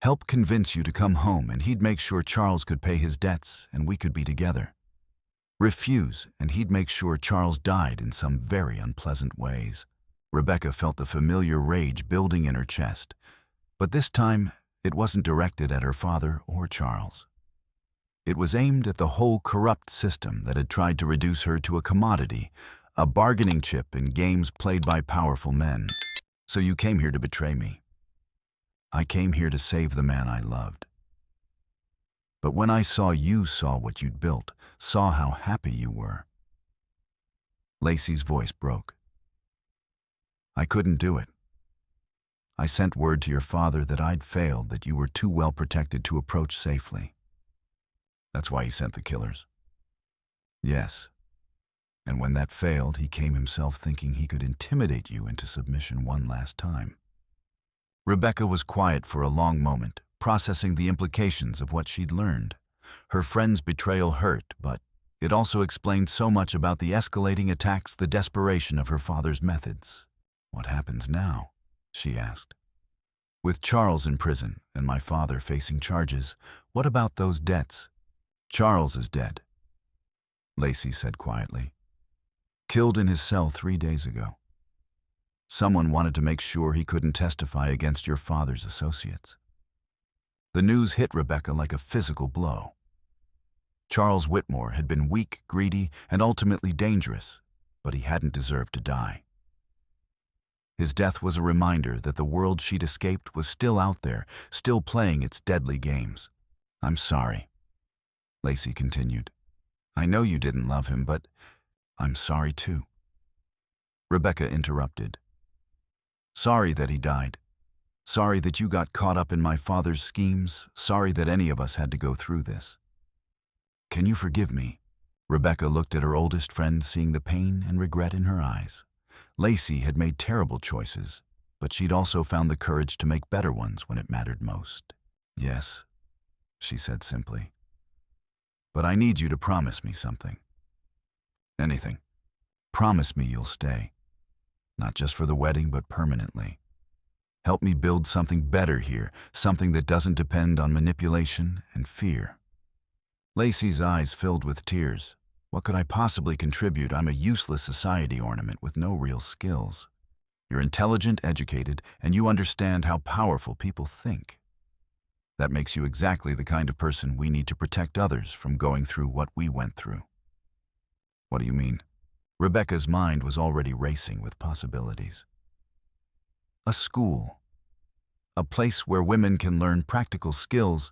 Help convince you to come home and he'd make sure Charles could pay his debts and we could be together. Refuse and he'd make sure Charles died in some very unpleasant ways. Rebecca felt the familiar rage building in her chest, but this time it wasn't directed at her father or Charles. It was aimed at the whole corrupt system that had tried to reduce her to a commodity, a bargaining chip in games played by powerful men. So you came here to betray me. I came here to save the man I loved. But when I saw you saw what you'd built, saw how happy you were. Lacey's voice broke. I couldn't do it. I sent word to your father that I'd failed, that you were too well protected to approach safely. That's why he sent the killers. Yes. And when that failed, he came himself thinking he could intimidate you into submission one last time. Rebecca was quiet for a long moment, processing the implications of what she'd learned. Her friend's betrayal hurt, but it also explained so much about the escalating attacks, the desperation of her father's methods. What happens now? She asked. With Charles in prison and my father facing charges, what about those debts? Charles is dead, Lacey said quietly. Killed in his cell 3 days ago. Someone wanted to make sure he couldn't testify against your father's associates. The news hit Rebecca like a physical blow. Charles Whitmore had been weak, greedy, and ultimately dangerous, but he hadn't deserved to die. His death was a reminder that the world she'd escaped was still out there, still playing its deadly games. I'm sorry, Lacey continued. I know you didn't love him, but I'm sorry too. Rebecca interrupted. Sorry that he died. Sorry that you got caught up in my father's schemes. Sorry that any of us had to go through this. Can you forgive me? Rebecca looked at her oldest friend, seeing the pain and regret in her eyes. Lacey had made terrible choices, but she'd also found the courage to make better ones when it mattered most. Yes, she said simply. But I need you to promise me something. Anything. Promise me you'll stay. Not just for the wedding, but permanently. Help me build something better here, something that doesn't depend on manipulation and fear. Lacey's eyes filled with tears. What could I possibly contribute? I'm a useless society ornament with no real skills. You're intelligent, educated, and you understand how powerful people think. That makes you exactly the kind of person we need to protect others from going through what we went through. What do you mean? Rebecca's mind was already racing with possibilities. A school. A place where women can learn practical skills,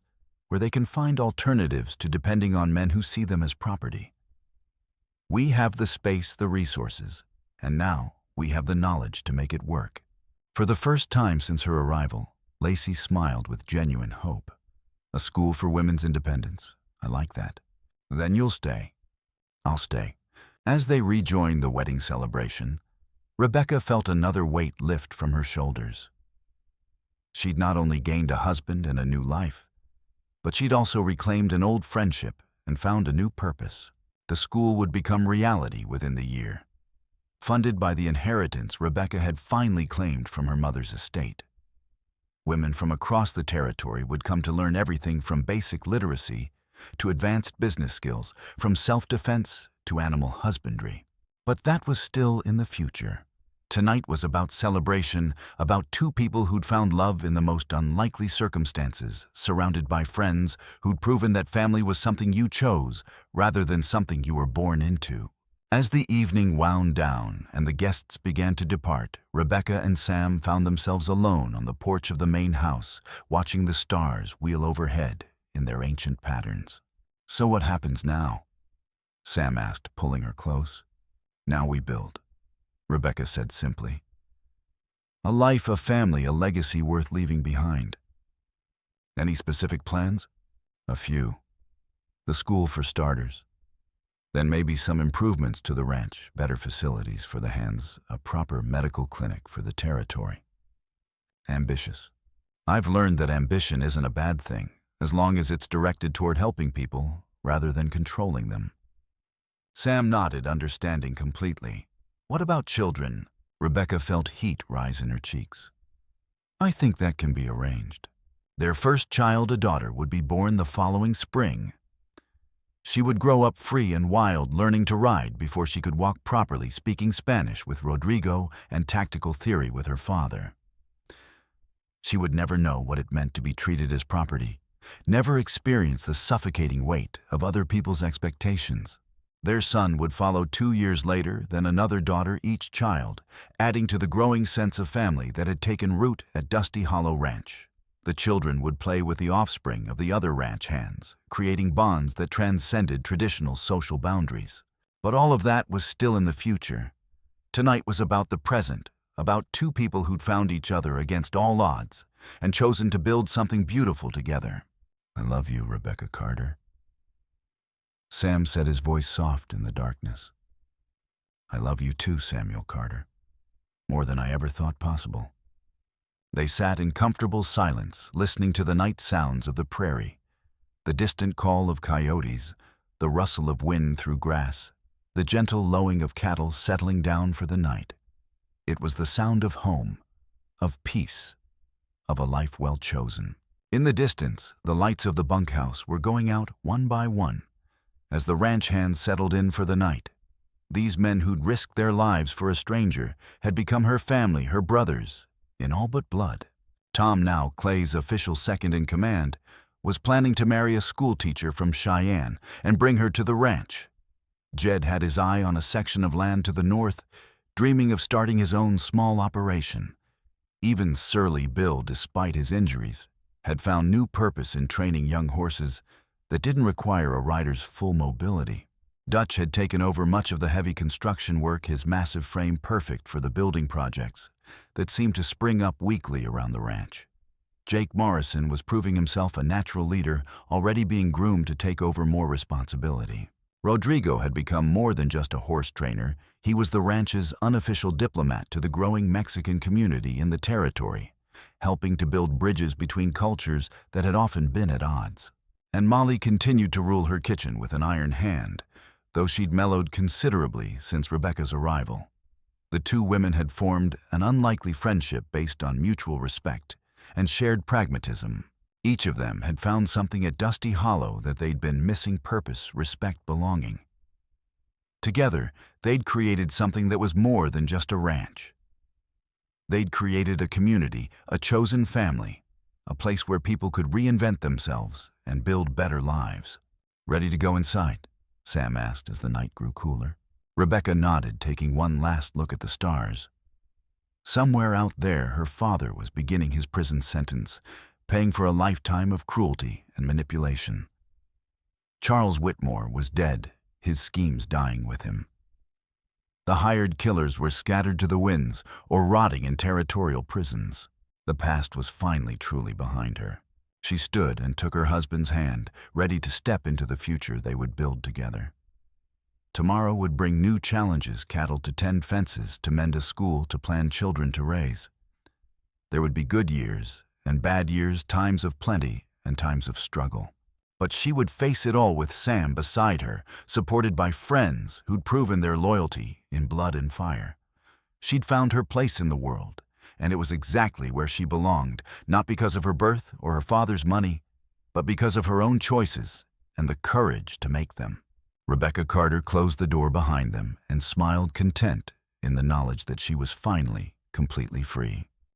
where they can find alternatives to depending on men who see them as property. We have the space, the resources, and now we have the knowledge to make it work. For the first time since her arrival, Lacey smiled with genuine hope. A school for women's independence. I like that. Then you'll stay. I'll stay. As they rejoined the wedding celebration, Rebecca felt another weight lift from her shoulders. She'd not only gained a husband and a new life, but she'd also reclaimed an old friendship and found a new purpose. The school would become reality within the year, funded by the inheritance Rebecca had finally claimed from her mother's estate. Women from across the territory would come to learn everything from basic literacy to advanced business skills, from self-defense to animal husbandry. But that was still in the future. Tonight was about celebration, about two people who'd found love in the most unlikely circumstances, surrounded by friends who'd proven that family was something you chose rather than something you were born into. As the evening wound down and the guests began to depart, Rebecca and Sam found themselves alone on the porch of the main house, watching the stars wheel overhead in their ancient patterns. So what happens now? Sam asked, pulling her close. Now we build, Rebecca said simply. A life, a family, a legacy worth leaving behind. Any specific plans? A few. The school for starters. Then maybe some improvements to the ranch, better facilities for the hands, a proper medical clinic for the territory. Ambitious. I've learned that ambition isn't a bad thing, as long as it's directed toward helping people rather than controlling them. Sam nodded, understanding completely. What about children? Rebecca felt heat rise in her cheeks. I think that can be arranged. Their first child, a daughter, would be born the following spring. She would grow up free and wild, learning to ride before she could walk properly, speaking Spanish with Rodrigo and tactical theory with her father. She would never know what it meant to be treated as property, never experience the suffocating weight of other people's expectations. Their son would follow 2 years later, then another daughter each child, adding to the growing sense of family that had taken root at Dusty Hollow Ranch. The children would play with the offspring of the other ranch hands, creating bonds that transcended traditional social boundaries. But all of that was still in the future. Tonight was about the present, about two people who'd found each other against all odds and chosen to build something beautiful together. I love you, Rebecca Carter. Sam said, his voice soft in the darkness. I love you too, Samuel Carter. More than I ever thought possible. They sat in comfortable silence, listening to the night sounds of the prairie, the distant call of coyotes, the rustle of wind through grass, the gentle lowing of cattle settling down for the night. It was the sound of home, of peace, of a life well chosen. In the distance, the lights of the bunkhouse were going out one by one as the ranch hands settled in for the night. These men who'd risked their lives for a stranger had become her family, her brothers, in all but blood. Tom, now Clay's official second in command, was planning to marry a schoolteacher from Cheyenne and bring her to the ranch. Jed had his eye on a section of land to the north, dreaming of starting his own small operation. Even surly Bill, despite his injuries, had found new purpose in training young horses that didn't require a rider's full mobility. Dutch had taken over much of the heavy construction work, his massive frame perfect for the building projects that seemed to spring up weekly around the ranch. Jake Morrison was proving himself a natural leader, already being groomed to take over more responsibility. Rodrigo had become more than just a horse trainer. He was the ranch's unofficial diplomat to the growing Mexican community in the territory, helping to build bridges between cultures that had often been at odds. And Molly continued to rule her kitchen with an iron hand, though she'd mellowed considerably since Rebecca's arrival. The two women had formed an unlikely friendship based on mutual respect and shared pragmatism. Each of them had found something at Dusty Hollow that they'd been missing: purpose, respect, belonging. Together, they'd created something that was more than just a ranch. They'd created a community, a chosen family, a place where people could reinvent themselves and build better lives. Ready to go inside? Sam asked as the night grew cooler. Rebecca nodded, taking one last look at the stars. Somewhere out there, her father was beginning his prison sentence, paying for a lifetime of cruelty and manipulation. Charles Whitmore was dead, his schemes dying with him. The hired killers were scattered to the winds or rotting in territorial prisons. The past was finally truly behind her. She stood and took her husband's hand, ready to step into the future they would build together. Tomorrow would bring new challenges: cattle to tend, fences to mend, a school to plan, children to raise. There would be good years and bad years, times of plenty and times of struggle. But she would face it all with Sam beside her, supported by friends who'd proven their loyalty in blood and fire. She'd found her place in the world, and it was exactly where she belonged, not because of her birth or her father's money, but because of her own choices and the courage to make them. Rebecca Carter closed the door behind them and smiled, content in the knowledge that she was finally completely free.